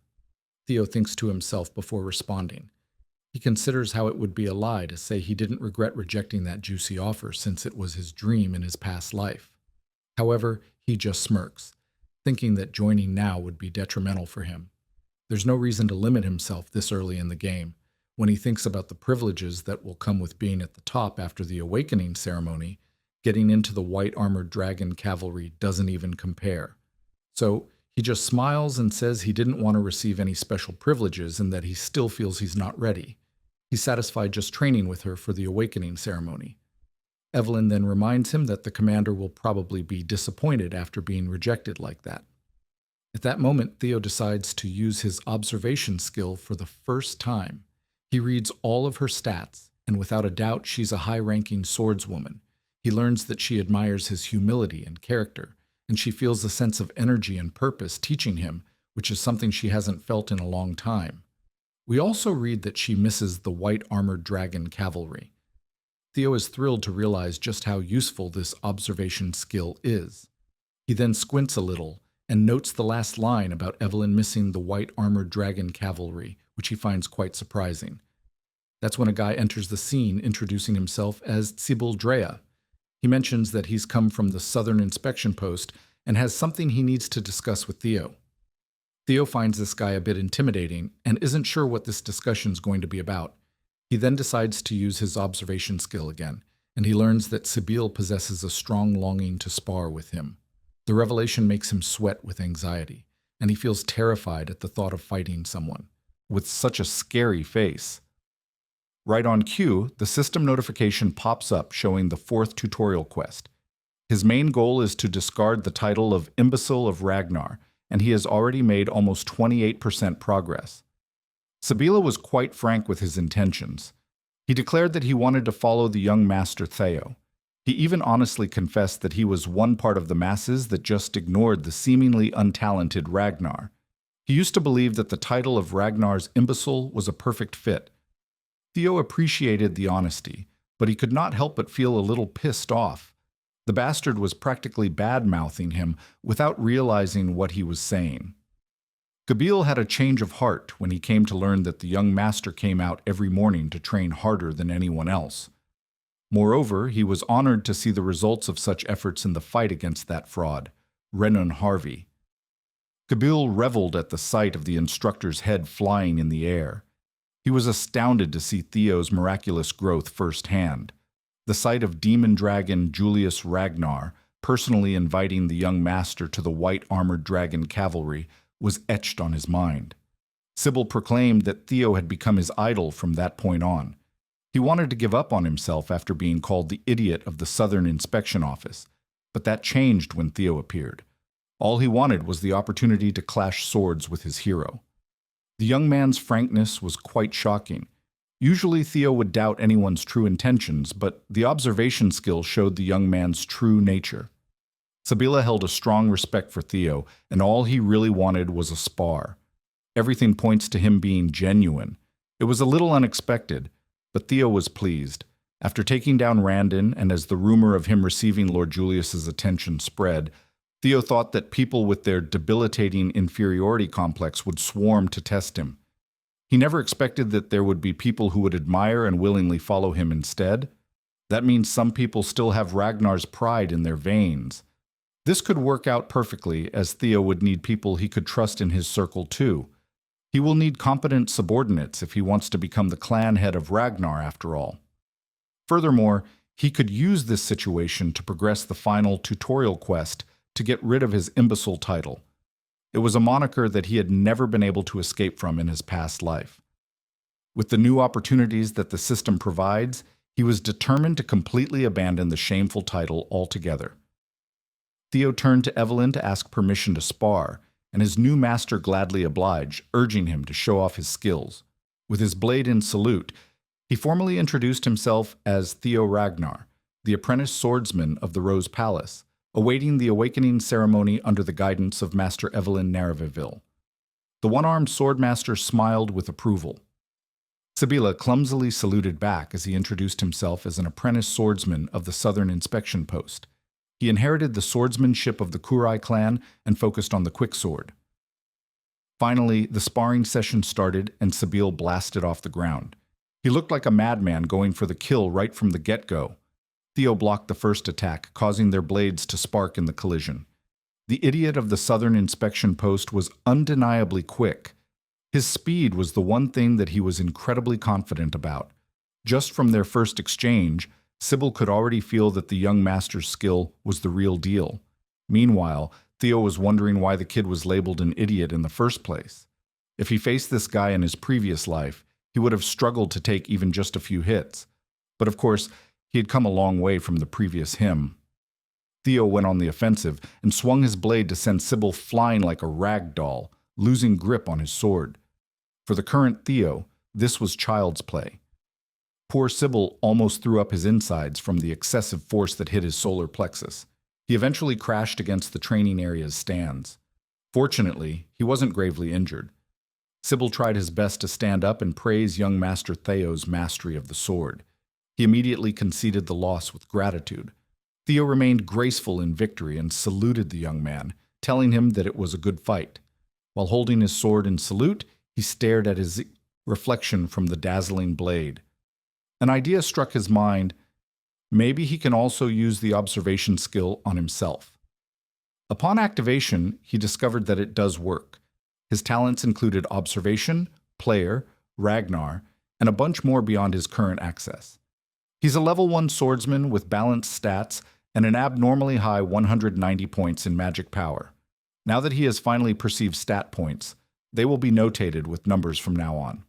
Theo thinks to himself before responding. He considers how it would be a lie to say he didn't regret rejecting that juicy offer since it was his dream in his past life. However, he just smirks, thinking that joining now would be detrimental for him. There's no reason to limit himself this early in the game. When he thinks about the privileges that will come with being at the top after the awakening ceremony, getting into the white armored dragon cavalry doesn't even compare. So he just smiles and says he didn't want to receive any special privileges and that he still feels he's not ready. He's satisfied just training with her for the awakening ceremony. Evelyn then reminds him that the commander will probably be disappointed after being rejected like that. At that moment, Theo decides to use his observation skill for the first time. He reads all of her stats, and without a doubt, she's a high-ranking swordswoman. He learns that she admires his humility and character, and she feels a sense of energy and purpose teaching him, which is something she hasn't felt in a long time. We also read that she misses the white armored dragon cavalry. Theo is thrilled to realize just how useful this observation skill is. He then squints a little and notes the last line about Evelyn missing the white armored dragon cavalry, which he finds quite surprising. That's when a guy enters the scene introducing himself as Tsibil Drea. He mentions that he's come from the Southern Inspection Post and has something he needs to discuss with Theo. Theo finds this guy a bit intimidating and isn't sure what this discussion's going to be about. He then decides to use his observation skill again, and he learns that Sibyl possesses a strong longing to spar with him. The revelation makes him sweat with anxiety, and he feels terrified at the thought of fighting someone with such a scary face. Right on cue, the system notification pops up showing the 4th tutorial quest. His main goal is to discard the title of Imbecile of Ragnar, and he has already made almost 28% progress. Sabila was quite frank with his intentions. He declared that he wanted to follow the young master Theo. He even honestly confessed that he was one part of the masses that just ignored the seemingly untalented Ragnar. He used to believe that the title of Ragnar's imbecile was a perfect fit. Theo appreciated the honesty, but he could not help but feel a little pissed off. The bastard was practically bad-mouthing him without realizing what he was saying. Gabil had a change of heart when he came to learn that the young master came out every morning to train harder than anyone else. Moreover, he was honored to see the results of such efforts in the fight against that fraud, Renan Harvey. Kabil reveled at the sight of the instructor's head flying in the air. He was astounded to see Theo's miraculous growth firsthand. The sight of demon dragon Julius Ragnar personally inviting the young master to the white-armored dragon cavalry was etched on his mind. Sybil proclaimed that Theo had become his idol from that point on. He wanted to give up on himself after being called the idiot of the Southern Inspection Office, but that changed when Theo appeared. All he wanted was the opportunity to clash swords with his hero. The young man's frankness was quite shocking. Usually Theo would doubt anyone's true intentions, but the observation skill showed the young man's true nature. Sabila held a strong respect for Theo, and all he really wanted was a spar. Everything points to him being genuine. It was a little unexpected, but Theo was pleased. After taking down Randon, and as the rumor of him receiving Lord Julius's attention spread, Theo thought that people with their debilitating inferiority complex would swarm to test him. He never expected that there would be people who would admire and willingly follow him instead. That means some people still have Ragnar's pride in their veins. This could work out perfectly, as Theo would need people he could trust in his circle too. He will need competent subordinates if he wants to become the clan head of Ragnar after all. Furthermore, he could use this situation to progress the final tutorial quest to get rid of his imbecile title. It was a moniker that he had never been able to escape from in his past life. With the new opportunities that the system provides, he was determined to completely abandon the shameful title altogether. Theo turned to Evelyn to ask permission to spar, and his new master gladly obliged, urging him to show off his skills. With his blade in salute, he formally introduced himself as Theo Ragnar, the apprentice swordsman of the Rose Palace, awaiting the awakening ceremony under the guidance of Master Evelyn Nareville. The one-armed swordmaster smiled with approval. Sabila clumsily saluted back as he introduced himself as an apprentice swordsman of the Southern Inspection Post. He inherited the swordsmanship of the Kurai clan and focused on the quicksword. Finally, the sparring session started and Sabila blasted off the ground. He looked like a madman going for the kill right from the get-go. Theo blocked the first attack, causing their blades to spark in the collision. The idiot of the Southern Inspection Post was undeniably quick. His speed was the one thing that he was incredibly confident about. Just from their first exchange, Sybil could already feel that the young master's skill was the real deal. Meanwhile, Theo was wondering why the kid was labeled an idiot in the first place. If he faced this guy in his previous life, he would have struggled to take even just a few hits. But of course, he had come a long way from the previous him. Theo went on the offensive and swung his blade to send Sybil flying like a rag doll, losing grip on his sword. For the current Theo, this was child's play. Poor Sybil almost threw up his insides from the excessive force that hit his solar plexus. He eventually crashed against the training area's stands. Fortunately, he wasn't gravely injured. Sybil tried his best to stand up and praise young Master Theo's mastery of the sword. He immediately conceded the loss with gratitude. Theo remained graceful in victory and saluted the young man, telling him that it was a good fight. While holding his sword in salute, he stared at his reflection from the dazzling blade. An idea struck his mind. Maybe he can also use the observation skill on himself. Upon activation, he discovered that it does work. His talents included observation, player, Ragnar, and a bunch more beyond his current access. He's a level 1 swordsman with balanced stats and an abnormally high 190 points in magic power. Now that he has finally perceived stat points, they will be notated with numbers from now on.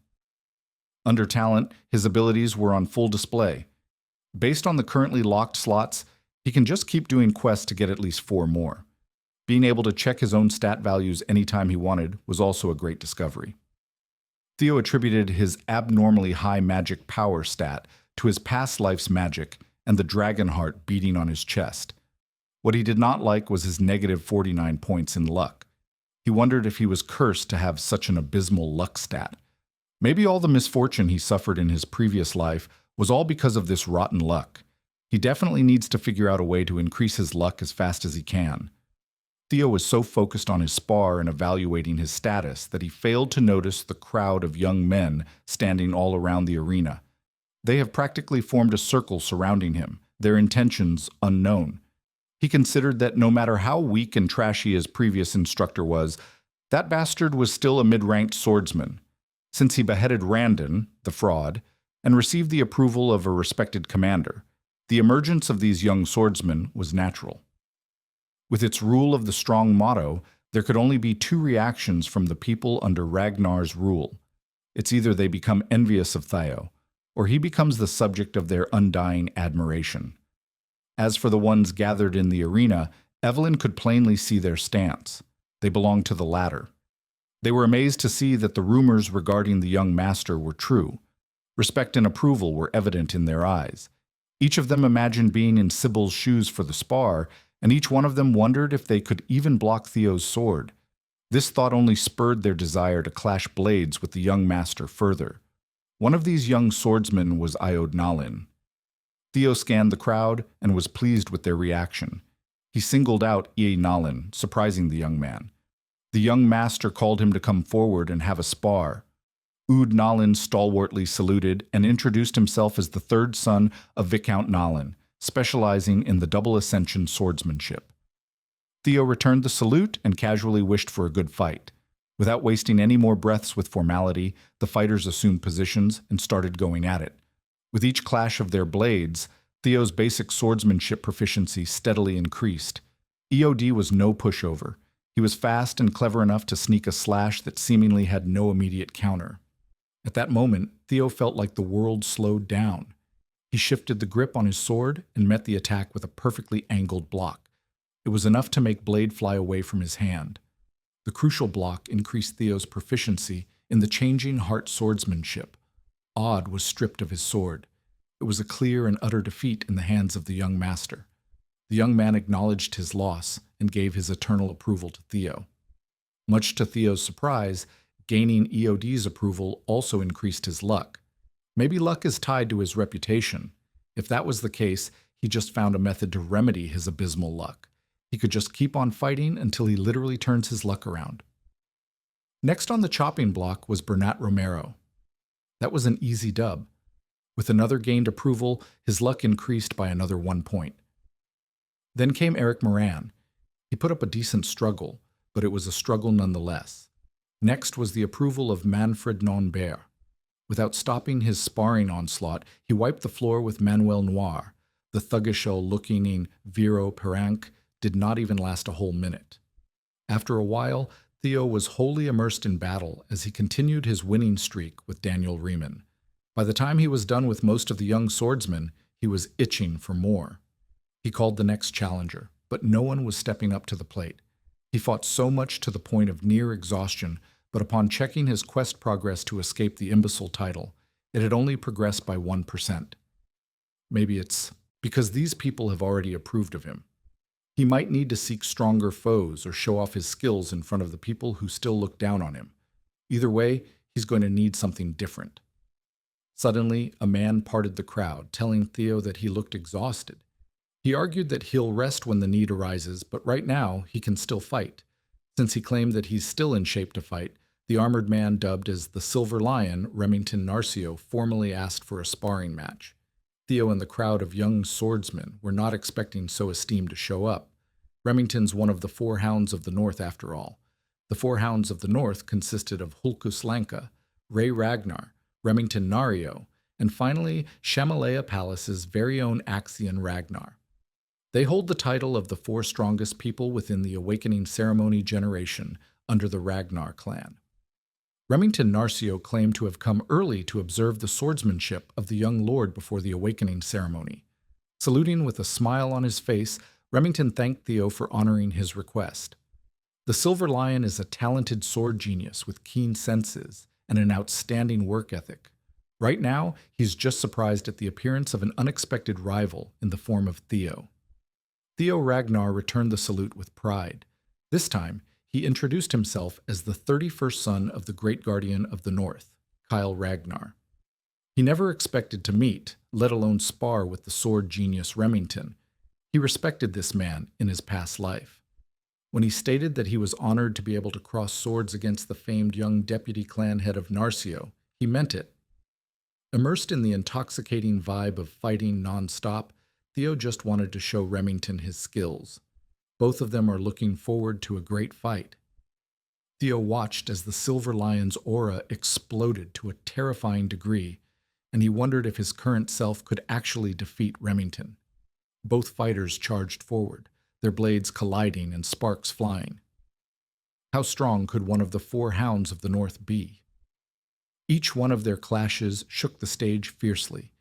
Under talent, his abilities were on full display. Based on the currently locked slots, he can just keep doing quests to get at least 4 more. Being able to check his own stat values anytime he wanted was also a great discovery. Theo attributed his abnormally high magic power stat to his past life's magic and the dragon heart beating on his chest. What he did not like was his negative 49 points in luck. He wondered if he was cursed to have such an abysmal luck stat. Maybe all the misfortune he suffered in his previous life was all because of this rotten luck. He definitely needs to figure out a way to increase his luck as fast as he can. Theo was so focused on his spar and evaluating his status that he failed to notice the crowd of young men standing all around the arena. They have practically formed a circle surrounding him, their intentions unknown. He considered that no matter how weak and trashy his previous instructor was, That bastard was still a mid-ranked swordsman. Since he beheaded Randon, the fraud, and received the approval of a respected commander, the emergence of these young swordsmen was natural. With its rule of the strong motto, there could only be two reactions from the people under Ragnar's rule. It's either they become envious of Theo, or he becomes the subject of their undying admiration. As for the ones gathered in the arena, Evelyn could plainly see their stance. They belonged to the latter. They were amazed to see that the rumors regarding the young master were true. Respect and approval were evident in their eyes. Each of them imagined being in Sybil's shoes for the spar, and each one of them wondered if they could even block Theo's sword. This thought only spurred their desire to clash blades with the young master further. One of these young swordsmen was Iod Nalin. Theo scanned the crowd and was pleased with their reaction. He singled out Ie Nalin, surprising the young man. The young master called him to come forward and have a spar. Ood Nalin stalwartly saluted and introduced himself as the third son of Viscount Nalin, specializing in the double ascension swordsmanship. Theo returned the salute and casually wished for a good fight. Without wasting any more breaths with formality, the fighters assumed positions and started going at it. With each clash of their blades, Theo's basic swordsmanship proficiency steadily increased. EOD was no pushover. He was fast and clever enough to sneak a slash that seemingly had no immediate counter. At that moment, Theo felt like the world slowed down. He shifted the grip on his sword and met the attack with a perfectly angled block. It was enough to make blade fly away from his hand. The crucial block increased Theo's proficiency in the changing heart swordsmanship. Odd was stripped of his sword. It was a clear and utter defeat in the hands of the young master. The young man acknowledged his loss and gave his eternal approval to Theo. Much to Theo's surprise, gaining EOD's approval also increased his luck. Maybe luck is tied to his reputation. If that was the case, he just found a method to remedy his abysmal luck. He could just keep on fighting until he literally turns his luck around. Next on the chopping block was Bernat Romero. That was an easy dub. With another gained approval, his luck increased by another 1 point. Then came Eric Moran. He put up a decent struggle, but it was a struggle nonetheless. Next was the approval of Manfred Nonbert. Without stopping his sparring onslaught, he wiped the floor with Manuel Noir. The thuggish-looking Viro Peranque did not even last a whole minute. After a while, Theo was wholly immersed in battle as he continued his winning streak with Daniel Riemann. By the time he was done with most of the young swordsmen, he was itching for more. He called the next challenger, but no one was stepping up to the plate. He fought so much to the point of near exhaustion, but upon checking his quest progress to escape the imbecile title, it had only progressed by 1%. Maybe it's because these people have already approved of him. He might need to seek stronger foes or show off his skills in front of the people who still look down on him. Either way, he's going to need something different. Suddenly, a man parted the crowd, telling Theo that he looked exhausted. He argued that he'll rest when the need arises, but right now he can still fight. Since he claimed that he's still in shape to fight, the armored man dubbed as the Silver Lion, Remington Narcio, formally asked for a sparring match. Theo and the crowd of young swordsmen were not expecting so esteemed to show up. Remington's one of the Four Hounds of the North after all. The Four Hounds of the North consisted of Hulkus Lanka, Ray Ragnar, Remington Nario, and finally Shamalaya Palace's very own Axion Ragnar. They hold the title of the four strongest people within the Awakening Ceremony generation under the Ragnar clan. Remington Narcio claimed to have come early to observe the swordsmanship of the young lord before the Awakening ceremony. Saluting with a smile on his face, Remington thanked Theo for honoring his request. The Silver Lion is a talented sword genius with keen senses and an outstanding work ethic. Right now, he's just surprised at the appearance of an unexpected rival in the form of Theo. Theo Ragnar returned the salute with pride. This time, he introduced himself as the 31st son of the Great Guardian of the North, Kyle Ragnar. He never expected to meet, let alone spar with the sword genius Remington. He respected this man in his past life. When he stated that he was honored to be able to cross swords against the famed young deputy clan head of Narcio, he meant it. Immersed in the intoxicating vibe of fighting non-stop, Theo just wanted to show Remington his skills. Both of them are looking forward to a great fight. Theo watched as the silver lion's aura exploded to a terrifying degree, and he wondered if his current self could actually defeat Remington. Both fighters charged forward, their blades colliding and sparks flying. How strong could one of the four hounds of the North be? Each one of their clashes shook the stage fiercely.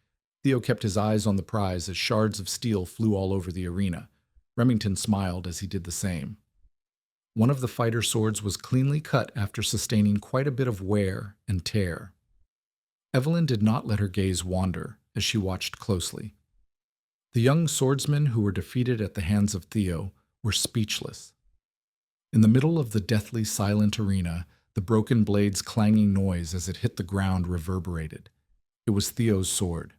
Theo kept his eyes on the prize as shards of steel flew all over the arena. Remington smiled as he did the same. One of the fighter swords was cleanly cut after sustaining quite a bit of wear and tear. Evelyn did not let her gaze wander as she watched closely. The young swordsmen who were defeated at the hands of Theo were speechless. In the middle of the deathly silent arena, the broken blade's clanging noise as it hit the ground reverberated. It was Theo's sword.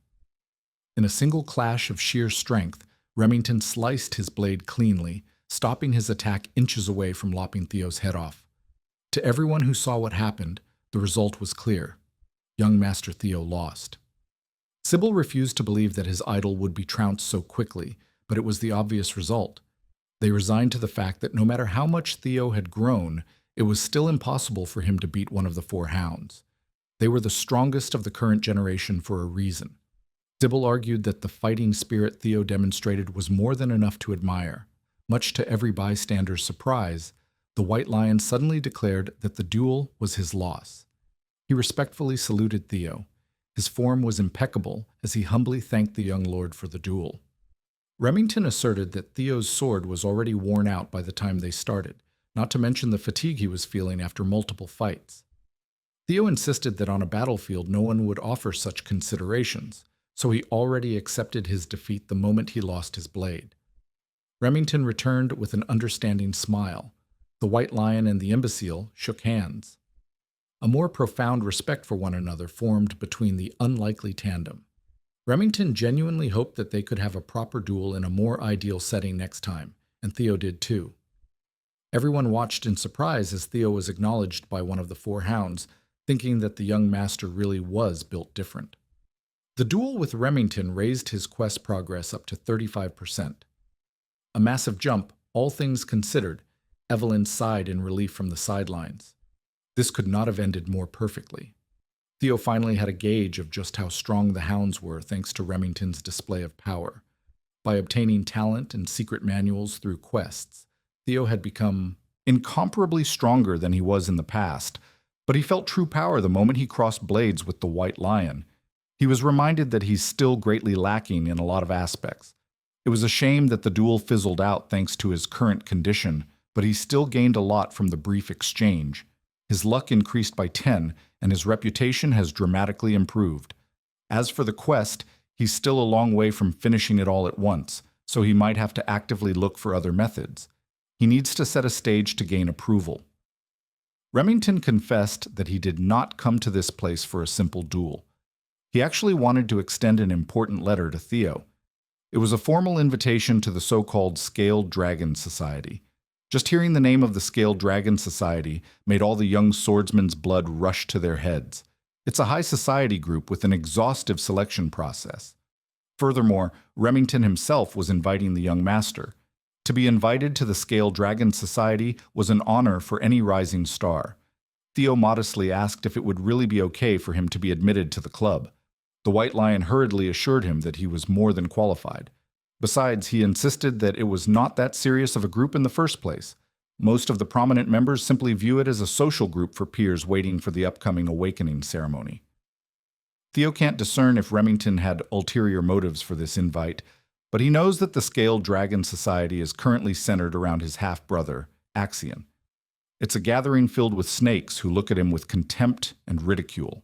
In a single clash of sheer strength, Remington sliced his blade cleanly, stopping his attack inches away from lopping Theo's head off. To everyone who saw what happened, the result was clear. Young Master Theo lost. Sybil refused to believe that his idol would be trounced so quickly, but it was the obvious result. They resigned to the fact that no matter how much Theo had grown, it was still impossible for him to beat one of the four hounds. They were the strongest of the current generation for a reason. Sybil argued that the fighting spirit Theo demonstrated was more than enough to admire. Much to every bystander's surprise, the White Lion suddenly declared that the duel was his loss. He respectfully saluted Theo. His form was impeccable as he humbly thanked the young lord for the duel. Remington asserted that Theo's sword was already worn out by the time they started, not to mention the fatigue he was feeling after multiple fights. Theo insisted that on a battlefield no one would offer such considerations, so he already accepted his defeat the moment he lost his blade. Remington returned with an understanding smile. The White Lion and the imbecile shook hands. A more profound respect for one another formed between the unlikely tandem. Remington genuinely hoped that they could have a proper duel in a more ideal setting next time, and Theo did too. Everyone watched in surprise as Theo was acknowledged by one of the four hounds, thinking that the young master really was built different. The duel with Remington raised his quest progress up to 35%. A massive jump, all things considered. Evelyn sighed in relief from the sidelines. This could not have ended more perfectly. Theo finally had a gauge of just how strong the hounds were thanks to Remington's display of power. By obtaining talent and secret manuals through quests, Theo had become incomparably stronger than he was in the past, but he felt true power the moment he crossed blades with the White Lion. He was reminded that he's still greatly lacking in a lot of aspects. It was a shame that the duel fizzled out thanks to his current condition, but he still gained a lot from the brief exchange. His luck increased by 10, and his reputation has dramatically improved. As for the quest, he's still a long way from finishing it all at once, so he might have to actively look for other methods. He needs to set a stage to gain approval. Remington confessed that he did not come to this place for a simple duel. He actually wanted to extend an important letter to Theo. It was a formal invitation to the so-called Scaled Dragon Society. Just hearing the name of the Scaled Dragon Society made all the young swordsmen's blood rush to their heads. It's a high society group with an exhaustive selection process. Furthermore, Remington himself was inviting the young master. To be invited to the Scaled Dragon Society was an honor for any rising star. Theo modestly asked if it would really be okay for him to be admitted to the club. The White Lion hurriedly assured him that he was more than qualified. Besides, he insisted that it was not that serious of a group in the first place. Most of the prominent members simply view it as a social group for peers waiting for the upcoming awakening ceremony. Theo can't discern if Remington had ulterior motives for this invite, but he knows that the Scaled Dragon Society is currently centered around his half-brother, Axion. It's a gathering filled with snakes who look at him with contempt and ridicule.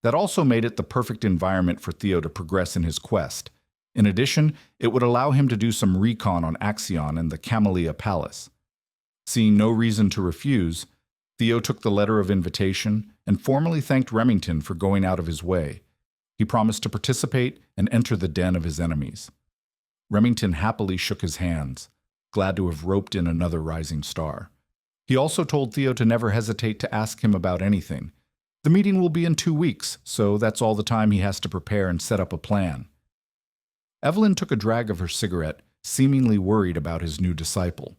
That also made it the perfect environment for Theo to progress in his quest. In addition, it would allow him to do some recon on Axion and the Camellia Palace. Seeing no reason to refuse, Theo took the letter of invitation and formally thanked Remington for going out of his way. He promised to participate and enter the den of his enemies. Remington happily shook his hands, glad to have roped in another rising star. He also told Theo to never hesitate to ask him about anything. The meeting will be in 2 weeks, so that's all the time he has to prepare and set up a plan. Evelyn took a drag of her cigarette, seemingly worried about his new disciple.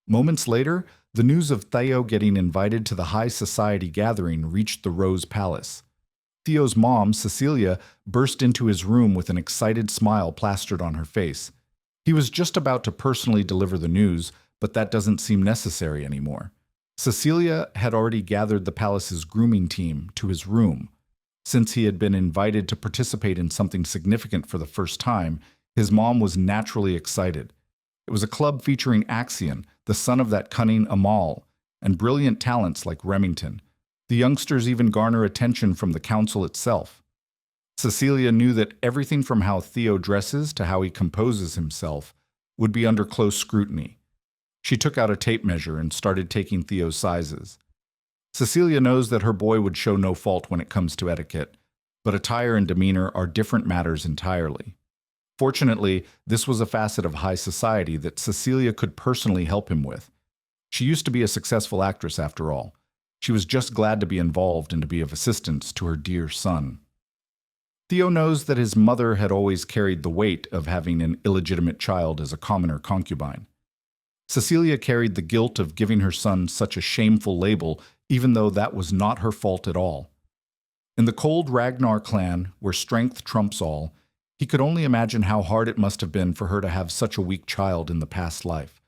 Moments later, The news of Theo getting invited to the high society gathering reached the Rose Palace. Theo's mom, Cecilia, burst into his room with an excited smile plastered on her face. He was just about to personally deliver the news, but that doesn't seem necessary anymore. Cecilia had already gathered the palace's grooming team to his room. Since he had been invited to participate in something significant for the first time, his mom was naturally excited. It was a club featuring Axion, the son of that cunning Amal, and brilliant talents like Remington. The youngsters even garner attention from the council itself. Cecilia knew that everything from how Theo dresses to how he composes himself would be under close scrutiny. She took out a tape measure and started taking Theo's sizes. Cecilia knows that her boy would show no fault when it comes to etiquette, but attire and demeanor are different matters entirely. Fortunately, this was a facet of high society that Cecilia could personally help him with. She used to be a successful actress after all. She was just glad to be involved and to be of assistance to her dear son. Theo knows that his mother had always carried the weight of having an illegitimate child as a commoner concubine. Cecilia carried the guilt of giving her son such a shameful label, even though that was not her fault at all. In the cold Ragnar clan, where strength trumps all, he could only imagine how hard it must have been for her to have such a weak child in the past life.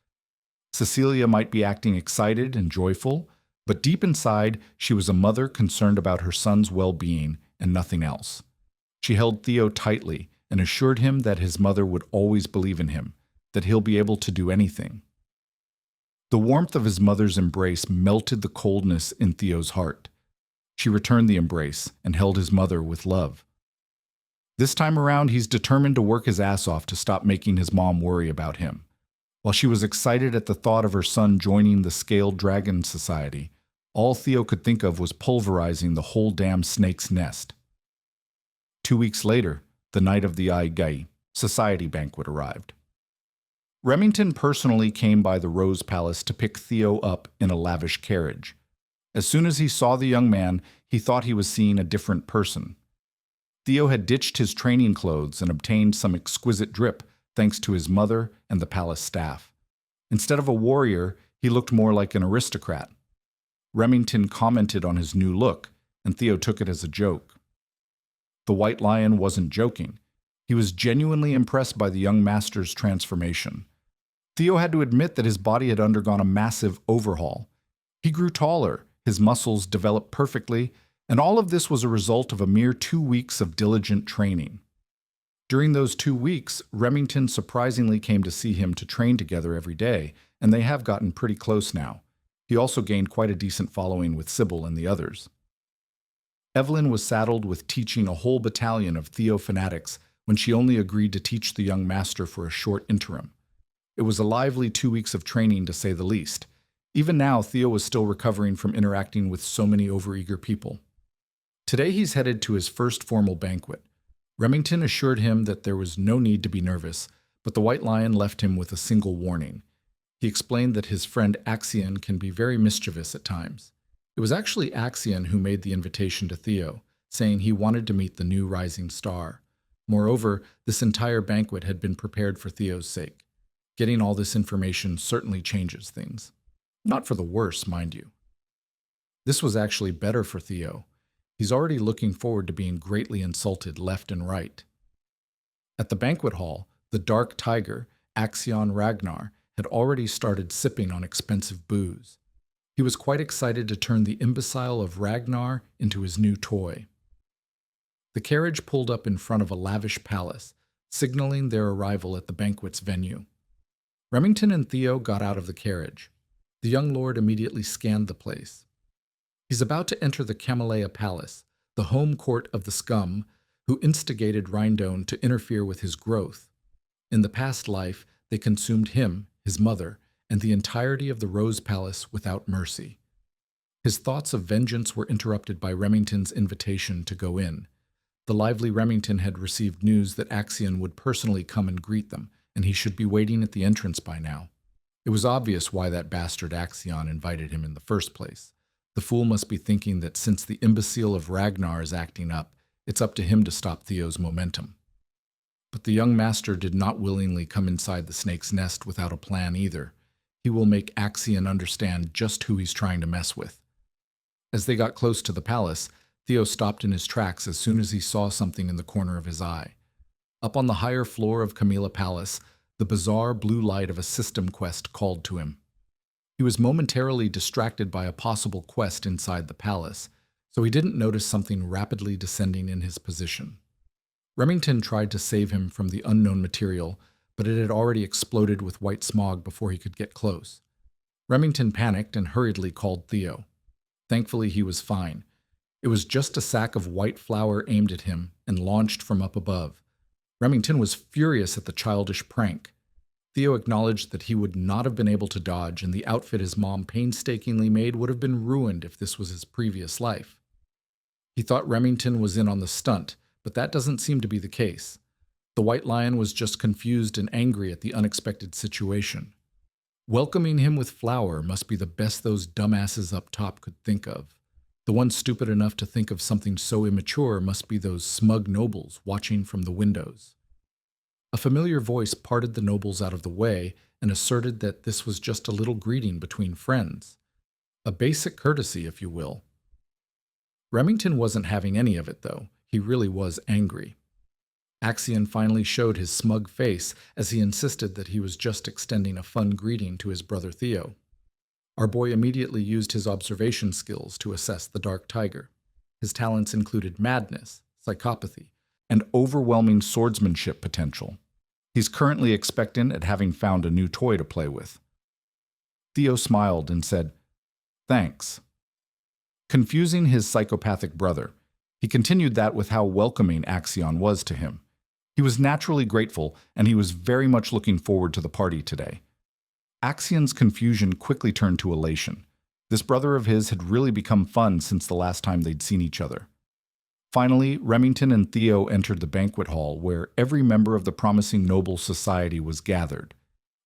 Cecilia might be acting excited and joyful, but deep inside, she was a mother concerned about her son's well-being and nothing else. She held Theo tightly and assured him that his mother would always believe in him, that he'll be able to do anything. The warmth of his mother's embrace melted the coldness in Theo's heart. She returned the embrace and held his mother with love. This time around, he's determined to work his ass off to stop making his mom worry about him. While she was excited at the thought of her son joining the Scaled Dragon Society, all Theo could think of was pulverizing the whole damn snake's nest. 2 weeks later, the night of the Gai Society banquet arrived. Remington personally came by the Rose Palace to pick Theo up in a lavish carriage. As soon as he saw the young man, he thought he was seeing a different person. Theo had ditched his training clothes and obtained some exquisite drip thanks to his mother and the palace staff. Instead of a warrior, he looked more like an aristocrat. Remington commented on his new look, and Theo took it as a joke. The White Lion wasn't joking. He was genuinely impressed by the young master's transformation. Theo had to admit that his body had undergone a massive overhaul. He grew taller, his muscles developed perfectly, and all of this was a result of a mere 2 weeks of diligent training. During those 2 weeks, Remington surprisingly came to see him to train together every day, and they have gotten pretty close now. He also gained quite a decent following with Sybil and the others. Evelyn was saddled with teaching a whole battalion of Theo fanatics when she only agreed to teach the young master for a short interim. It was a lively 2 weeks of training, to say the least. Even now, Theo was still recovering from interacting with so many overeager people. Today he's headed to his first formal banquet. Remington assured him that there was no need to be nervous, but the White Lion left him with a single warning. He explained that his friend Axion can be very mischievous at times. It was actually Axion who made the invitation to Theo, saying he wanted to meet the new rising star. Moreover, this entire banquet had been prepared for Theo's sake. Getting all this information certainly changes things. Not for the worse, mind you. This was actually better for Theo. He's already looking forward to being greatly insulted left and right. At the banquet hall, the Dark Tiger, Axion Ragnar, had already started sipping on expensive booze. He was quite excited to turn the imbecile of Ragnar into his new toy. The carriage pulled up in front of a lavish palace, signaling their arrival at the banquet's venue. Remington and Theo got out of the carriage. The young lord immediately scanned the place. He's about to enter the Camellia Palace, the home court of the scum, who instigated Rhindone to interfere with his growth. In the past life, they consumed him, his mother, and the entirety of the Rose Palace without mercy. His thoughts of vengeance were interrupted by Remington's invitation to go in. The lively Remington had received news that Axion would personally come and greet them, and he should be waiting at the entrance by now. It was obvious why that bastard Axion invited him in the first place. The fool must be thinking that since the imbecile of Ragnar is acting up, it's up to him to stop Theo's momentum. But the young master did not willingly come inside the snake's nest without a plan either. He will make Axion understand just who he's trying to mess with. As they got close to the palace, Theo stopped in his tracks as soon as he saw something in the corner of his eye. Up on the higher floor of Camilla Palace, the bizarre blue light of a system quest called to him. He was momentarily distracted by a possible quest inside the palace, so he didn't notice something rapidly descending in his position. Remington tried to save him from the unknown material, but it had already exploded with white smog before he could get close. Remington panicked and hurriedly called Theo. Thankfully, he was fine. It was just a sack of white flour aimed at him and launched from up above. Remington was furious at the childish prank. Theo acknowledged that he would not have been able to dodge, and the outfit his mom painstakingly made would have been ruined if this was his previous life. He thought Remington was in on the stunt, but that doesn't seem to be the case. The White Lion was just confused and angry at the unexpected situation. Welcoming him with flour must be the best those dumbasses up top could think of. The one stupid enough to think of something so immature must be those smug nobles watching from the windows. A familiar voice parted the nobles out of the way and asserted that this was just a little greeting between friends. A basic courtesy, if you will. Remington wasn't having any of it, though. He really was angry. Axion finally showed his smug face as he insisted that he was just extending a fun greeting to his brother Theo. Our boy immediately used his observation skills to assess the Dark Tiger. His talents included madness, psychopathy, and overwhelming swordsmanship potential. He's currently expectant at having found a new toy to play with. Theo smiled and said, "Thanks." Confusing his psychopathic brother, he continued that with how welcoming Axion was to him. He was naturally grateful, and he was very much looking forward to the party today. Axion's confusion quickly turned to elation. This brother of his had really become fun since the last time they'd seen each other. Finally, Remington and Theo entered the banquet hall where every member of the promising noble society was gathered.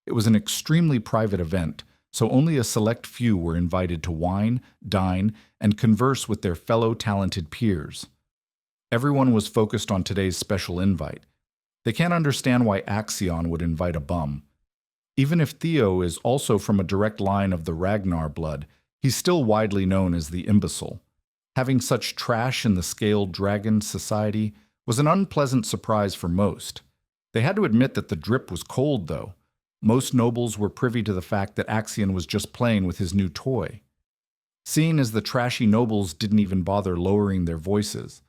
It was an extremely private event, so only a select few were invited to wine, dine, and converse with their fellow talented peers. Everyone was focused on today's special invite. They can't understand why Axion would invite a bum. Even if Theo is also from a direct line of the Ragnar blood, he's still widely known as the imbecile. Having such trash in the scaled dragon society was an unpleasant surprise for most. They had to admit that the drip was cold, though. Most nobles were privy to the fact that Axion was just playing with his new toy. Seeing as the trashy nobles didn't even bother lowering their voices,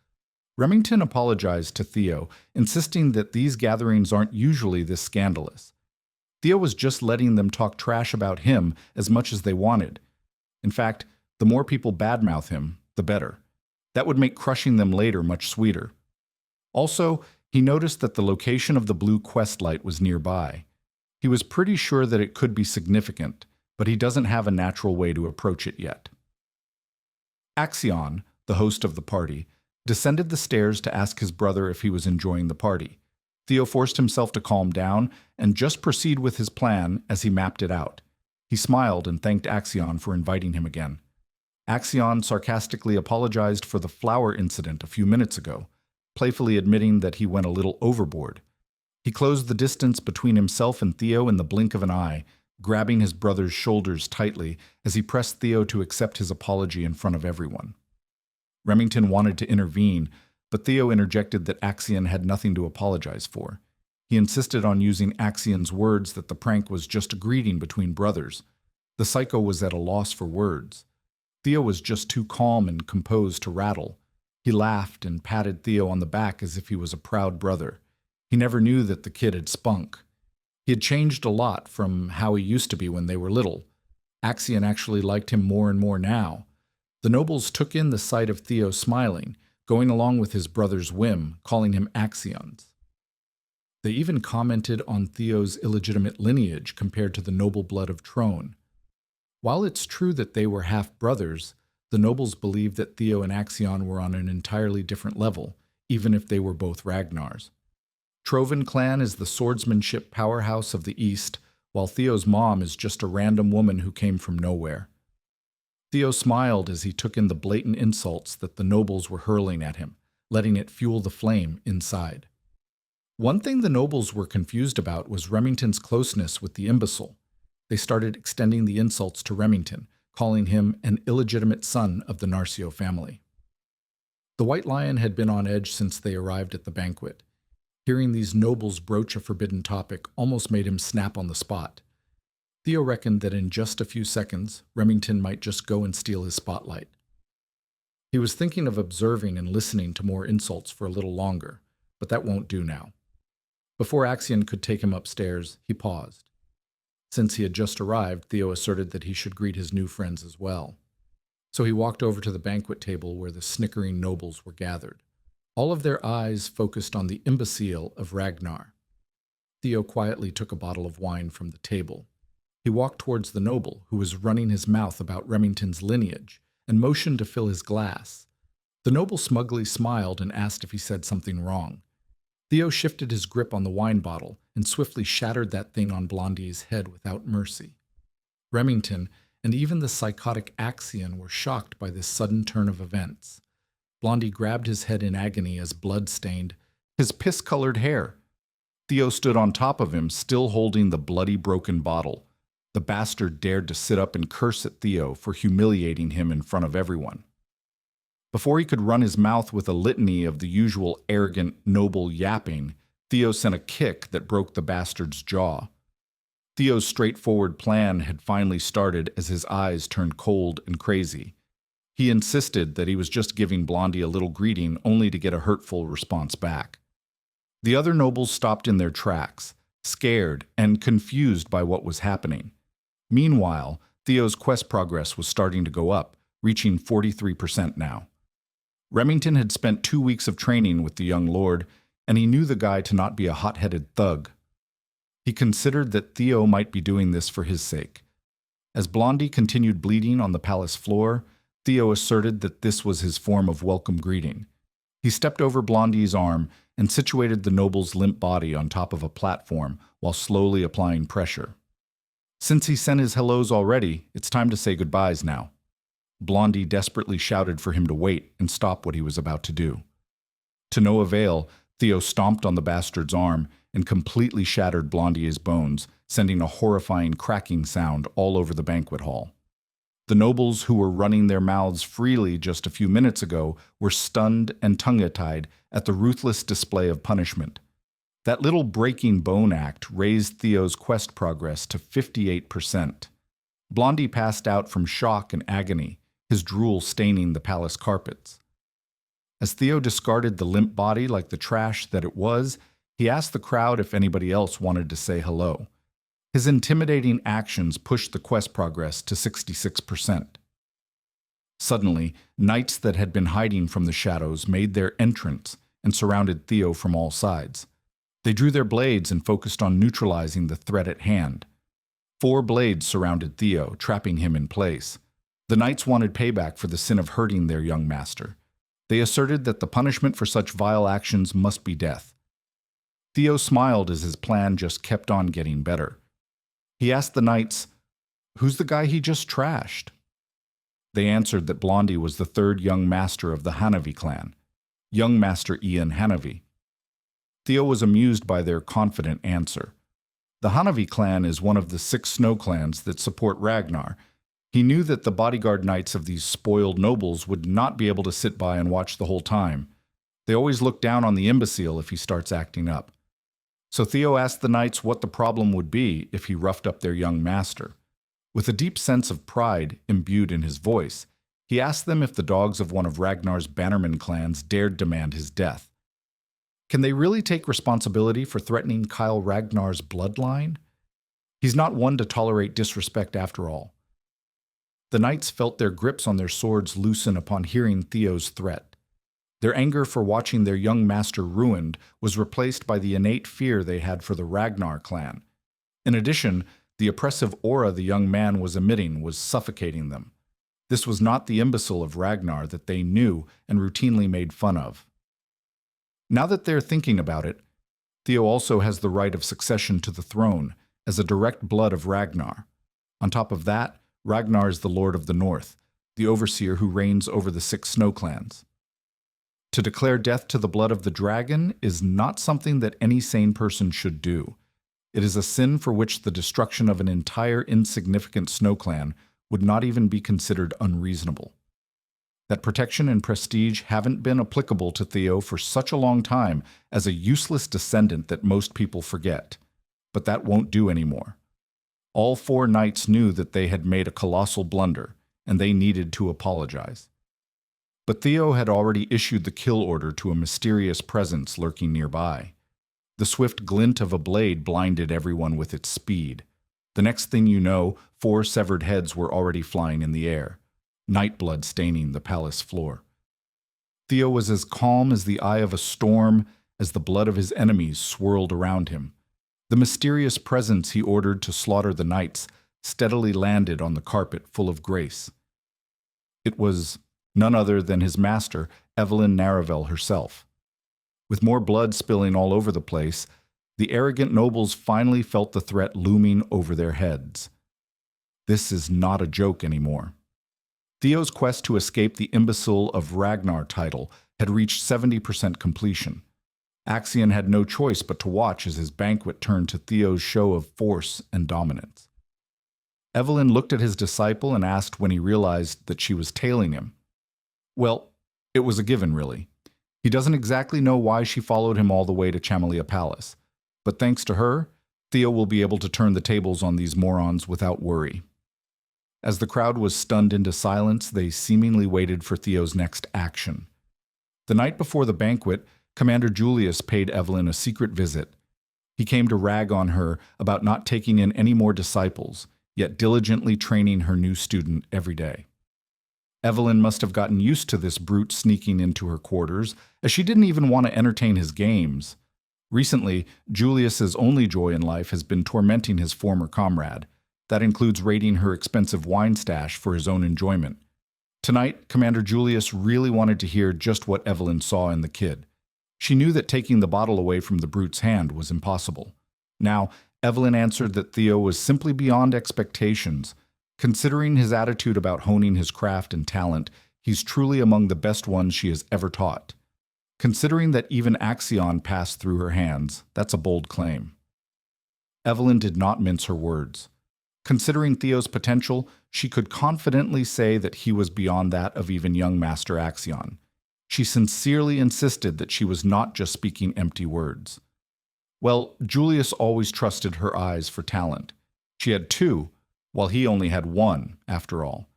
Remington apologized to Theo, insisting that these gatherings aren't usually this scandalous. Theo was just letting them talk trash about him as much as they wanted. In fact, the more people badmouth him, the better. That would make crushing them later much sweeter. Also, he noticed that the location of the blue quest light was nearby. He was pretty sure that it could be significant, but he doesn't have a natural way to approach it yet. Axion, the host of the party, descended the stairs to ask his brother if he was enjoying the party. Theo forced himself to calm down and just proceed with his plan as he mapped it out. He smiled and thanked Axion for inviting him again. Axion sarcastically apologized for the flower incident a few minutes ago, playfully admitting that he went a little overboard. He closed the distance between himself and Theo in the blink of an eye, grabbing his brother's shoulders tightly as he pressed Theo to accept his apology in front of everyone. Remington wanted to intervene, but Theo interjected that Axion had nothing to apologize for. He insisted on using Axion's words that the prank was just a greeting between brothers. The psycho was at a loss for words. Theo was just too calm and composed to rattle. He laughed and patted Theo on the back as if he was a proud brother. He never knew that the kid had spunk. He had changed a lot from how he used to be when they were little. Axion actually liked him more and more now. The nobles took in the sight of Theo smiling, going along with his brother's whim, calling him Axion's. They even commented on Theo's illegitimate lineage compared to the noble blood of Trone. While it's true that they were half-brothers, the nobles believed that Theo and Axion were on an entirely different level, even if they were both Ragnars. Trovan clan is the swordsmanship powerhouse of the East, while Theo's mom is just a random woman who came from nowhere. Theo smiled as he took in the blatant insults that the nobles were hurling at him, letting it fuel the flame inside. One thing the nobles were confused about was Remington's closeness with the imbecile. they started extending the insults to Remington, calling him an illegitimate son of the Narcio family. The White Lion had been on edge since they arrived at the banquet. Hearing these nobles broach a forbidden topic almost made him snap on the spot. Theo reckoned that in just a few seconds, Remington might just go and steal his spotlight. He was thinking of observing and listening to more insults for a little longer, but that won't do now. Before Axion could take him upstairs, he paused. Since he had just arrived, Theo asserted that he should greet his new friends as well. So he walked over to the banquet table where the snickering nobles were gathered. All of their eyes focused on the imbecile of Ragnar. Theo quietly took a bottle of wine from the table. He walked towards the noble, who was running his mouth about Remington's lineage, and motioned to fill his glass. The noble smugly smiled and asked if he said something wrong. Theo shifted his grip on the wine bottle and swiftly shattered that thing on Blondie's head without mercy. Remington and even the psychotic Axion were shocked by this sudden turn of events. Blondie grabbed his head in agony as blood stained his piss-colored hair. Theo stood on top of him, still holding the bloody broken bottle. The bastard dared to sit up and curse at Theo for humiliating him in front of everyone. Before he could run his mouth with a litany of the usual arrogant, noble yapping, Theo sent a kick that broke the bastard's jaw. Theo's straightforward plan had finally started as his eyes turned cold and crazy. He insisted that he was just giving Blondie a little greeting only to get a hurtful response back. The other nobles stopped in their tracks, scared and confused by what was happening. Meanwhile, Theo's quest progress was starting to go up, reaching 43% now. Remington had spent 2 weeks of training with the young lord, and he knew the guy to not be a hot-headed thug. He considered that Theo might be doing this for his sake. As Blondie continued bleeding on the palace floor, Theo asserted that this was his form of welcome greeting. He stepped over Blondie's arm and situated the noble's limp body on top of a platform while slowly applying pressure. Since he sent his hellos already, it's time to say goodbyes now. Blondie desperately shouted for him to wait and stop what he was about to do. To no avail, Theo stomped on the bastard's arm and completely shattered Blondie's bones, sending a horrifying cracking sound all over the banquet hall. The nobles who were running their mouths freely just a few minutes ago were stunned and tongue-tied at the ruthless display of punishment. That little breaking bone act raised Theo's quest progress to 58%. Blondie passed out from shock and agony, his drool staining the palace carpets. As Theo discarded the limp body like the trash that it was, he asked the crowd if anybody else wanted to say hello. His intimidating actions pushed the quest progress to 66%. Suddenly, knights that had been hiding from the shadows made their entrance and surrounded Theo from all sides. They drew their blades and focused on neutralizing the threat at hand. 4 blades surrounded Theo, trapping him in place. The knights wanted payback for the sin of hurting their young master. They asserted that the punishment for such vile actions must be death. Theo smiled as his plan just kept on getting better. He asked the knights, "Who's the guy he just trashed?" They answered that Blondie was the 3rd young master of the Hanavi clan, young master Ian Hanavi. Theo was amused by their confident answer. The Hanavi clan is one of the 6 snow clans that support Ragnar. He knew that the bodyguard knights of these spoiled nobles would not be able to sit by and watch the whole time. They always look down on the imbecile if he starts acting up. So Theo asked the knights what the problem would be if he roughed up their young master. With a deep sense of pride imbued in his voice, he asked them if the dogs of one of Ragnar's bannerman clans dared demand his death. Can they really take responsibility for threatening Kyle Ragnar's bloodline? He's not one to tolerate disrespect after all. The knights felt their grips on their swords loosen upon hearing Theo's threat. Their anger for watching their young master ruined was replaced by the innate fear they had for the Ragnar clan. In addition, the oppressive aura the young man was emitting was suffocating them. This was not the imbecile of Ragnar that they knew and routinely made fun of. Now that they're thinking about it, Theo also has the right of succession to the throne as a direct blood of Ragnar. On top of that, Ragnar is the Lord of the North, the overseer who reigns over the 6 snow clans. To declare death to the blood of the dragon is not something that any sane person should do. It is a sin for which the destruction of an entire insignificant snow clan would not even be considered unreasonable. That protection and prestige haven't been applicable to Theo for such a long time as a useless descendant that most people forget. But that won't do anymore. All 4 knights knew that they had made a colossal blunder, and they needed to apologize. But Theo had already issued the kill order to a mysterious presence lurking nearby. The swift glint of a blade blinded everyone with its speed. The next thing you know, 4 severed heads were already flying in the air, night blood staining the palace floor. Theo was as calm as the eye of a storm as the blood of his enemies swirled around him. The mysterious presence he ordered to slaughter the knights steadily landed on the carpet full of grace. It was none other than his master, Evelyn Naravel herself. With more blood spilling all over the place, the arrogant nobles finally felt the threat looming over their heads. This is not a joke anymore. Theo's quest to escape the imbecile of Ragnar title had reached 70% completion. Axion had no choice but to watch as his banquet turned to Theo's show of force and dominance. Evelyn looked at his disciple and asked when he realized that she was tailing him. Well, it was a given, really. He doesn't exactly know why she followed him all the way to Chamelia Palace, but thanks to her, Theo will be able to turn the tables on these morons without worry. As the crowd was stunned into silence, they seemingly waited for Theo's next action. The night before the banquet, Commander Julius paid Evelyn a secret visit. He came to rag on her about not taking in any more disciples, yet diligently training her new student every day. Evelyn must have gotten used to this brute sneaking into her quarters, as she didn't even want to entertain his games. Recently, Julius's only joy in life has been tormenting his former comrade. That includes raiding her expensive wine stash for his own enjoyment. Tonight, Commander Julius really wanted to hear just what Evelyn saw in the kid. She knew that taking the bottle away from the brute's hand was impossible. Now, Evelyn answered that Theo was simply beyond expectations. Considering his attitude about honing his craft and talent, he's truly among the best ones she has ever taught. Considering that even Axion passed through her hands, that's a bold claim. Evelyn did not mince her words. Considering Theo's potential, she could confidently say that he was beyond that of even young Master Axion. She sincerely insisted that she was not just speaking empty words. Well, Julius always trusted her eyes for talent. She had 2, while he only had 1, after all.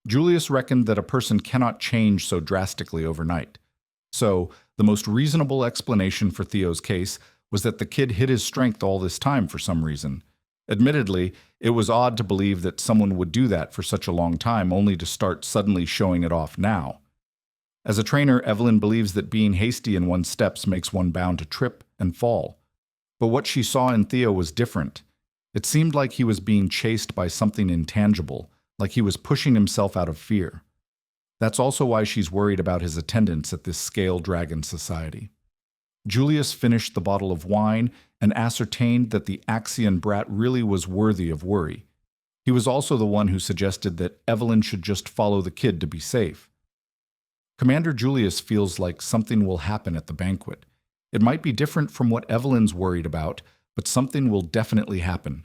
Julius reckoned that a person cannot change so drastically overnight. So, the most reasonable explanation for Theo's case was that the kid hid his strength all this time for some reason. Admittedly, it was odd to believe that someone would do that for such a long time only to start suddenly showing it off now. As a trainer, Evelyn believes that being hasty in one's steps makes one bound to trip and fall. But what she saw in Theo was different. It seemed like he was being chased by something intangible, like he was pushing himself out of fear. That's also why she's worried about his attendance at this Scale Dragon Society. Julius finished the bottle of wine and ascertained that the Axion brat really was worthy of worry. He was also the one who suggested that Evelyn should just follow the kid to be safe. Commander Julius feels like something will happen at the banquet. It might be different from what Evelyn's worried about, but something will definitely happen.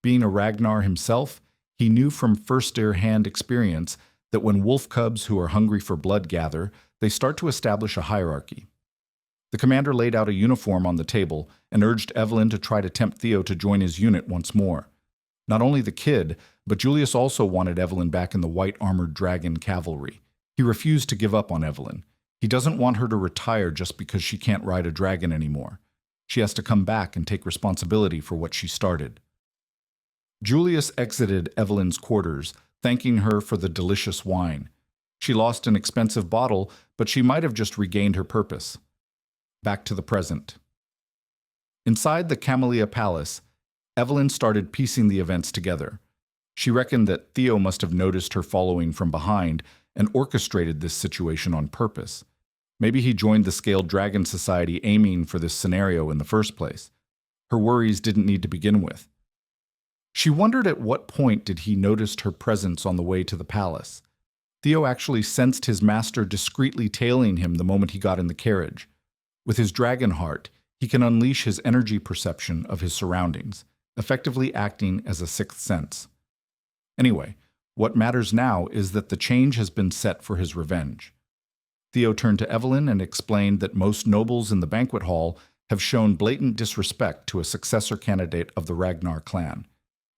Being a Ragnar himself, he knew from first-hand experience that when wolf cubs who are hungry for blood gather, they start to establish a hierarchy. The commander laid out a uniform on the table and urged Evelyn to try to tempt Theo to join his unit once more. Not only the kid, but Julius also wanted Evelyn back in the white-armored dragon cavalry. He refused to give up on Evelyn. He doesn't want her to retire just because she can't ride a dragon anymore. She has to come back and take responsibility for what she started. Julius exited Evelyn's quarters, thanking her for the delicious wine. She lost an expensive bottle, but she might have just regained her purpose. Back to the present. Inside the Chamelia Palace, Evelyn started piecing the events together. She reckoned that Theo must have noticed her following from behind and orchestrated this situation on purpose. Maybe he joined the Scaled Dragon Society aiming for this scenario in the first place. Her worries didn't need to begin with. She wondered at what point did he notice her presence on the way to the palace. Theo actually sensed his master discreetly tailing him the moment he got in the carriage. With his dragon heart, He can unleash his energy perception of his surroundings, effectively acting as a sixth sense. Anyway, what matters now is that the change has been set for his revenge. Theo turned to Evelyn and explained that most nobles in the banquet hall have shown blatant disrespect to a successor candidate of the Ragnar clan.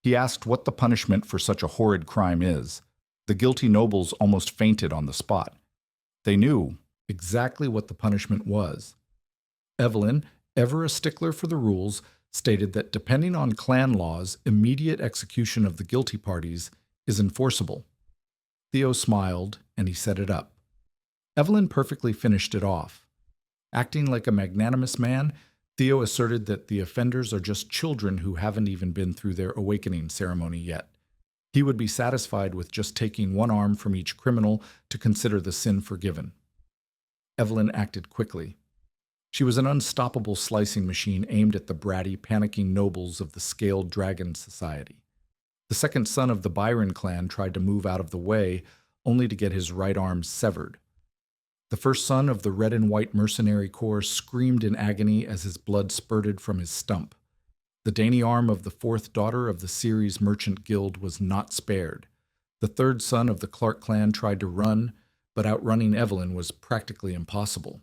He asked what the punishment for such a horrid crime is. The guilty nobles almost fainted on the spot. They knew exactly what the punishment was. Evelyn, ever a stickler for the rules, stated that depending on clan laws, immediate execution of the guilty parties is enforceable. Theo smiled, and he set it up. Evelyn perfectly finished it off. Acting like a magnanimous man, Theo asserted that the offenders are just children who haven't even been through their awakening ceremony yet. He would be satisfied with just taking one arm from each criminal to consider the sin forgiven. Evelyn acted quickly. She was an unstoppable slicing machine aimed at the bratty, panicking nobles of the Scaled Dragon Society. The second son of the Byron clan tried to move out of the way, only to get his right arm severed. The first son of the Red and White Mercenary Corps screamed in agony as his blood spurted from his stump. The dainty arm of the fourth daughter of the Ceres Merchant Guild was not spared. The third son of the Clark clan tried to run, but outrunning Evelyn was practically impossible.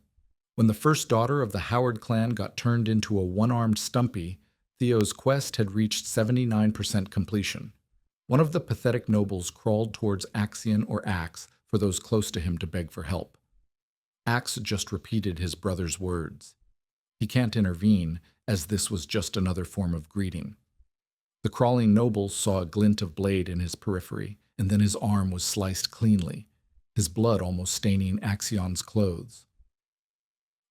When the first daughter of the Howard clan got turned into a one-armed Stumpy, Theo's quest had reached 79% completion. One of the pathetic nobles crawled towards Axion or Axe for those close to him to beg for help. Axe just repeated his brother's words. He can't intervene, as this was just another form of greeting. The crawling noble saw a glint of blade in his periphery, and then his arm was sliced cleanly, his blood almost staining Axion's clothes.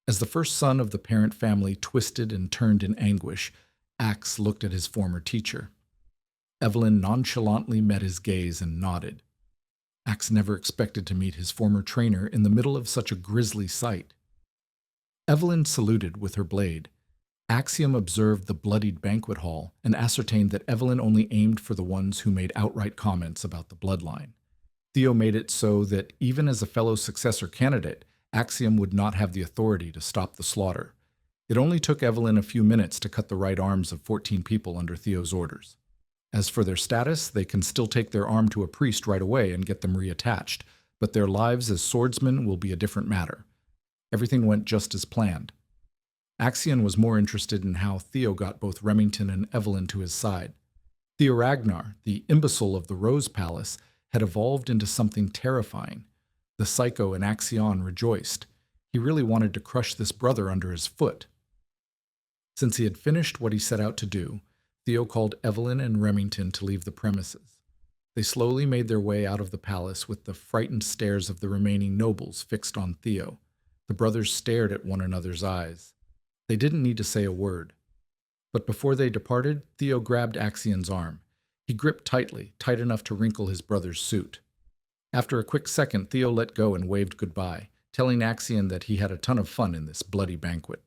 As the first son of the parent family twisted and turned in anguish, Axe looked at his former teacher. Evelyn nonchalantly met his gaze and nodded. Axe never expected to meet his former trainer in the middle of such a grisly sight. Evelyn saluted with her blade. Axiom observed the bloodied banquet hall and ascertained that Evelyn only aimed for the ones who made outright comments about the bloodline. Theo made it so that even as a fellow successor candidate, Axiom would not have the authority to stop the slaughter. It only took Evelyn a few minutes to cut the right arms of 14 people under Theo's orders. As for their status, they can still take their arm to a priest right away and get them reattached, but their lives as swordsmen will be a different matter. Everything went just as planned. Axion was more interested in how Theo got both Remington and Evelyn to his side. Theo Ragnar, the imbecile of the Rose Palace, had evolved into something terrifying. The psycho in Axion rejoiced. He really wanted to crush this brother under his foot. Since he had finished what he set out to do, Theo called Evelyn and Remington to leave the premises. They slowly made their way out of the palace with the frightened stares of the remaining nobles fixed on Theo. The brothers stared at one another's eyes. They didn't need to say a word. But before they departed, Theo grabbed Axion's arm. He gripped tightly, tight enough to wrinkle his brother's suit. After a quick second, Theo let go and waved goodbye, telling Axion that he had a ton of fun in this bloody banquet.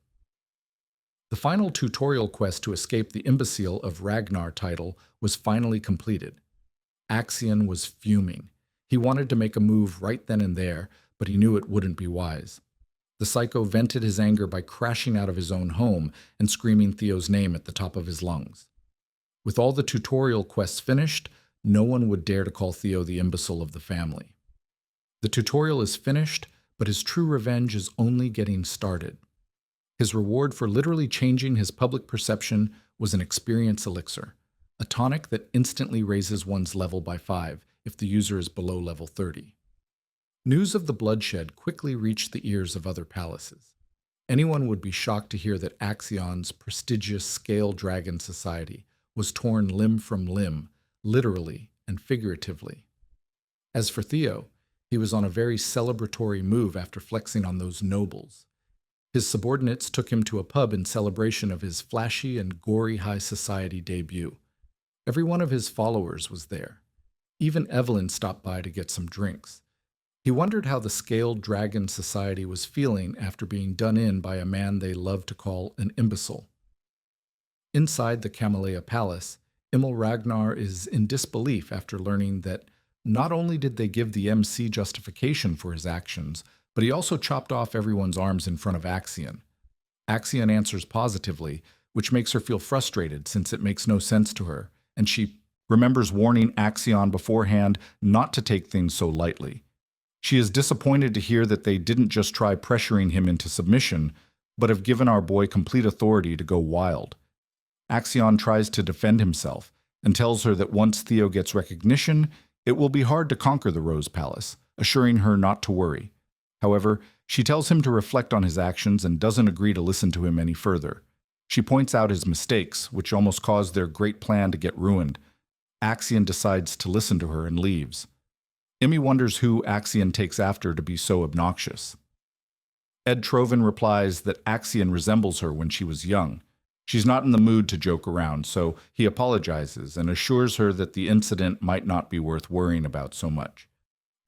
The final tutorial quest to escape the imbecile of Ragnar title was finally completed. Axion was fuming. He wanted to make a move right then and there, but he knew it wouldn't be wise. The psycho vented his anger by crashing out of his own home and screaming Theo's name at the top of his lungs. With all the tutorial quests finished, no one would dare to call Theo the imbecile of the family. The tutorial is finished, but his true revenge is only getting started. His reward for literally changing his public perception was an experience elixir, a tonic that instantly raises one's level by 5 if the user is below level 30. News of the bloodshed quickly reached the ears of other palaces. Anyone would be shocked to hear that Axion's prestigious Scale Dragon Society was torn limb from limb, literally and figuratively. As for Theo, he was on a very celebratory move after flexing on those nobles. His subordinates took him to a pub in celebration of his flashy and gory high society debut. Every one of his followers was there. Even Evelyn stopped by to get some drinks. He wondered how the Scaled Dragon Society was feeling after being done in by a man they loved to call an imbecile. Inside the Camellia Palace, Emil Ragnar is in disbelief after learning that not only did they give the MC justification for his actions, but he also chopped off everyone's arms in front of Axion. Axion answers positively, which makes her feel frustrated since it makes no sense to her, and she remembers warning Axion beforehand not to take things so lightly. She is disappointed to hear that they didn't just try pressuring him into submission, but have given our boy complete authority to go wild. Axion tries to defend himself and tells her that once Theo gets recognition, it will be hard to conquer the Rose Palace, assuring her not to worry. However, she tells him to reflect on his actions and doesn't agree to listen to him any further. She points out his mistakes, which almost caused their great plan to get ruined. Axion decides to listen to her and leaves. Emmy wonders who Axion takes after to be so obnoxious. Ed Trovan replies that Axion resembles her when she was young. She's not in the mood to joke around, so he apologizes and assures her that the incident might not be worth worrying about so much.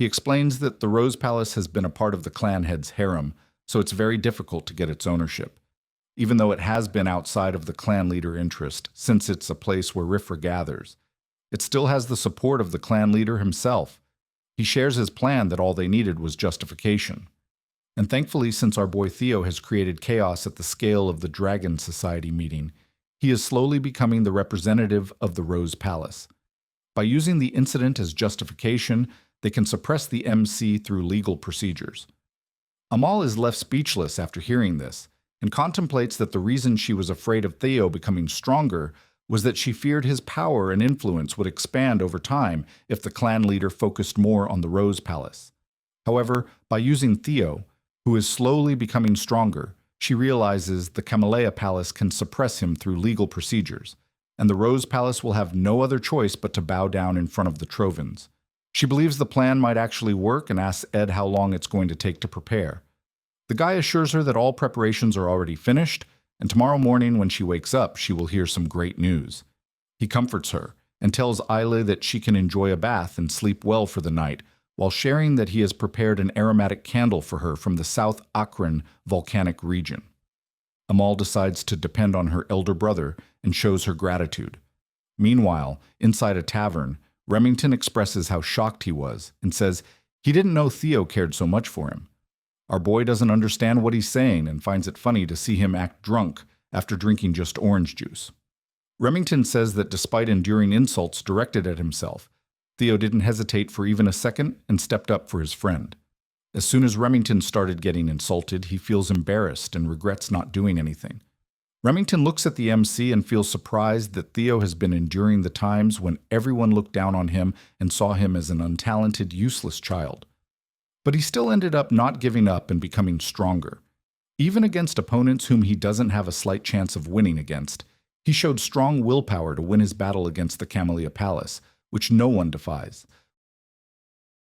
He explains that the Rose Palace has been a part of the clan head's harem, so it's very difficult to get its ownership. Even though it has been outside of the clan leader interest, since it's a place where Rifra gathers, it still has the support of the clan leader himself. He shares his plan that all they needed was justification. And thankfully, since our boy Theo has created chaos at the scale of the Dragon Society meeting, he is slowly becoming the representative of the Rose Palace. By using the incident as justification, they can suppress the MC through legal procedures. Amal is left speechless after hearing this, and contemplates that the reason she was afraid of Theo becoming stronger was that she feared his power and influence would expand over time if the clan leader focused more on the Rose Palace. However, by using Theo, who is slowly becoming stronger, she realizes the Camellia Palace can suppress him through legal procedures, and the Rose Palace will have no other choice but to bow down in front of the Trovans. She believes the plan might actually work and asks Ed how long it's going to take to prepare. The guy assures her that all preparations are already finished, and tomorrow morning when she wakes up, she will hear some great news. He comforts her and tells Isla that she can enjoy a bath and sleep well for the night, while sharing that he has prepared an aromatic candle for her from the South Akron volcanic region. Amal decides to depend on her elder brother and shows her gratitude. Meanwhile, inside a tavern, Remington expresses how shocked he was and says he didn't know Theo cared so much for him. Our boy doesn't understand what he's saying and finds it funny to see him act drunk after drinking just orange juice. Remington says that despite enduring insults directed at himself, Theo didn't hesitate for even a second and stepped up for his friend. As soon as Remington started getting insulted, he feels embarrassed and regrets not doing anything. Remington looks at the MC and feels surprised that Theo has been enduring the times when everyone looked down on him and saw him as an untalented, useless child. But he still ended up not giving up and becoming stronger. Even against opponents whom he doesn't have a slight chance of winning against, he showed strong willpower to win his battle against the Camellia Palace, which no one defies,